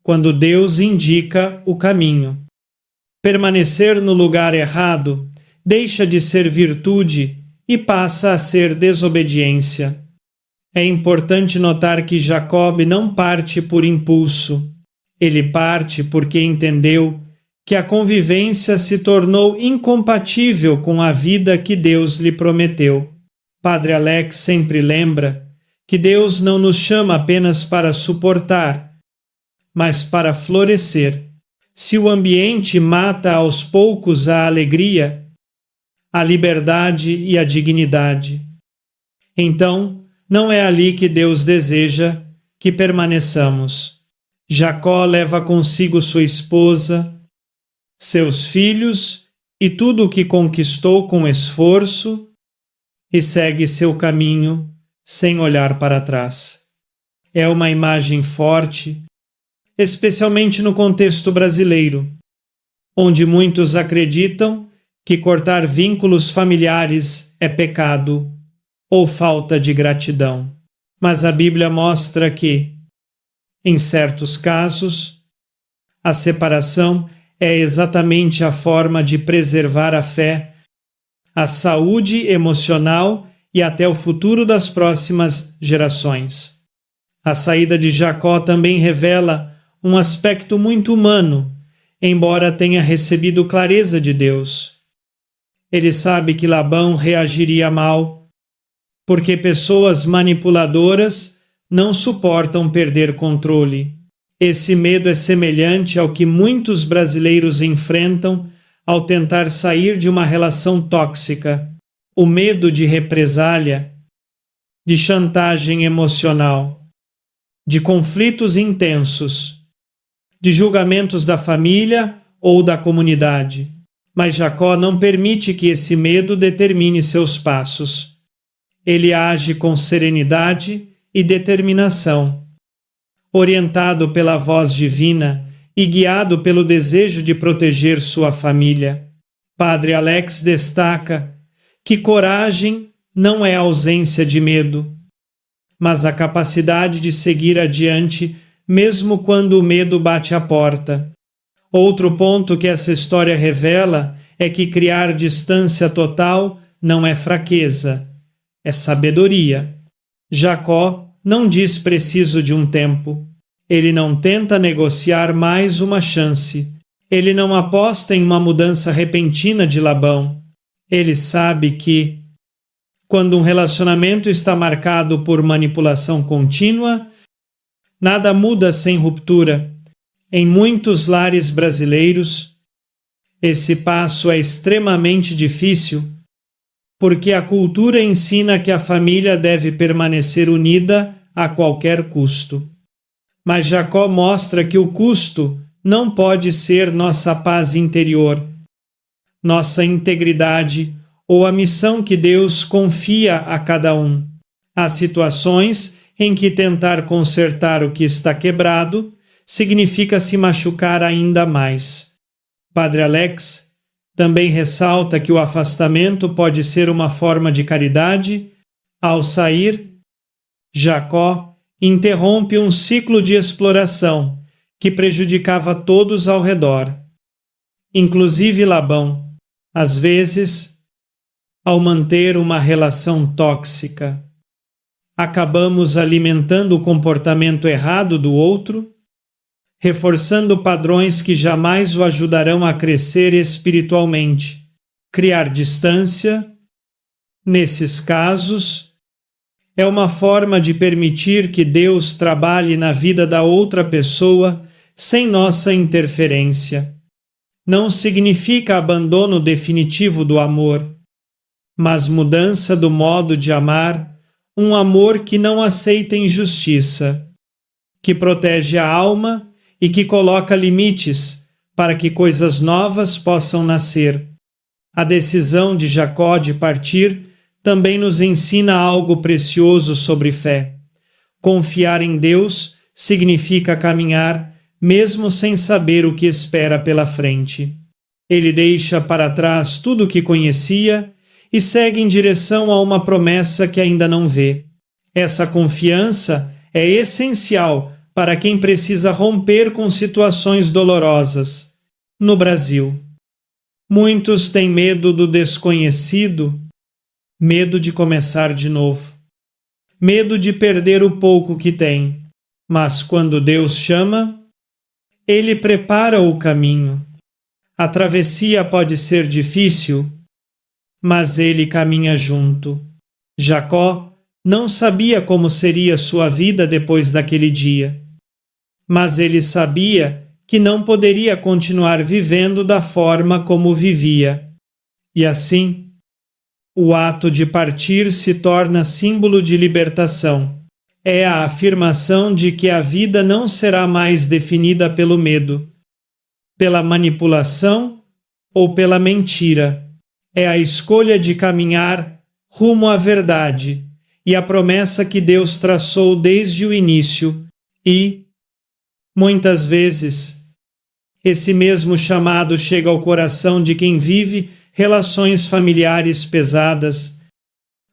Speaker 1: quando Deus indica o caminho, permanecer no lugar errado deixa de ser virtude e passa a ser desobediência. É importante notar que Jacob não parte por impulso. Ele parte porque entendeu que a convivência se tornou incompatível com a vida que Deus lhe prometeu. Padre Alex sempre lembra que Deus não nos chama apenas para suportar, mas para florescer. Se o ambiente mata aos poucos a alegria, a liberdade e a dignidade, então não é ali que Deus deseja que permaneçamos. Jacó leva consigo sua esposa, seus filhos e tudo o que conquistou com esforço e segue seu caminho sem olhar para trás. É uma imagem forte, especialmente no contexto brasileiro, onde muitos acreditam que cortar vínculos familiares é pecado ou falta de gratidão. Mas a Bíblia mostra que, em certos casos, a separação é exatamente a forma de preservar a fé, a saúde emocional e até o futuro das próximas gerações. A saída de Jacó também revela um aspecto muito humano, embora tenha recebido clareza de Deus. Ele sabe que Labão reagiria mal, porque pessoas manipuladoras não suportam perder controle. Esse medo é semelhante ao que muitos brasileiros enfrentam ao tentar sair de uma relação tóxica. O medo de represália, de chantagem emocional, de conflitos intensos, de julgamentos da família ou da comunidade. Mas Jacó não permite que esse medo determine seus passos. Ele age com serenidade e determinação, orientado pela voz divina e guiado pelo desejo de proteger sua família. Padre Alex destaca que coragem não é ausência de medo, mas a capacidade de seguir adiante mesmo quando o medo bate à porta. Outro ponto que essa história revela é que criar distância total não é fraqueza, é sabedoria. Jacó não diz preciso de um tempo. Ele não tenta negociar mais uma chance. Ele não aposta em uma mudança repentina de Labão. Ele sabe que, quando um relacionamento está marcado por manipulação contínua, nada muda sem ruptura. Em muitos lares brasileiros, esse passo é extremamente difícil, porque a cultura ensina que a família deve permanecer unida a qualquer custo. Mas Jacó mostra que o custo não pode ser nossa paz interior, nossa integridade ou a missão que Deus confia a cada um. Há situações em que tentar consertar o que está quebrado significa se machucar ainda mais. Padre Alex também ressalta que o afastamento pode ser uma forma de caridade. Ao sair, Jacó interrompe um ciclo de exploração que prejudicava todos ao redor, inclusive Labão, às vezes, ao manter uma relação tóxica. Acabamos alimentando o comportamento errado do outro, reforçando padrões que jamais o ajudarão a crescer espiritualmente, criar distância. Nesses casos, é uma forma de permitir que Deus trabalhe na vida da outra pessoa sem nossa interferência. Não significa abandono definitivo do amor, mas mudança do modo de amar, um amor que não aceita injustiça, que protege a alma e que coloca limites para que coisas novas possam nascer. A decisão de Jacó de partir também nos ensina algo precioso sobre fé. Confiar em Deus significa caminhar mesmo sem saber o que espera pela frente. Ele deixa para trás tudo o que conhecia e segue em direção a uma promessa que ainda não vê. Essa confiança é essencial para quem precisa romper com situações dolorosas. No Brasil, muitos têm medo do desconhecido, medo de começar de novo, medo de perder o pouco que tem. Mas quando Deus chama, Ele prepara o caminho. A travessia pode ser difícil, mas Ele caminha junto. Jacó não sabia como seria sua vida depois daquele dia, mas ele sabia que não poderia continuar vivendo da forma como vivia. E assim, o ato de partir se torna símbolo de libertação. É a afirmação de que a vida não será mais definida pelo medo, pela manipulação ou pela mentira. É a escolha de caminhar rumo à verdade e à promessa que Deus traçou desde o início e, muitas vezes, esse mesmo chamado chega ao coração de quem vive relações familiares pesadas,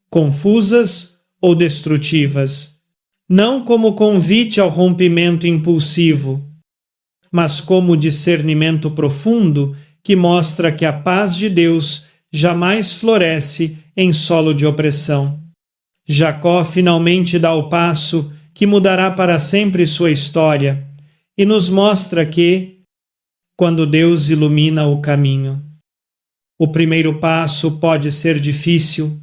Speaker 1: confusas ou destrutivas, não como convite ao rompimento impulsivo, mas como discernimento profundo que mostra que a paz de Deus jamais floresce em solo de opressão. Jacó finalmente dá o passo que mudará para sempre sua história e nos mostra que, quando Deus ilumina o caminho, o primeiro passo pode ser difícil,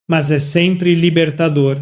Speaker 1: mas é sempre libertador.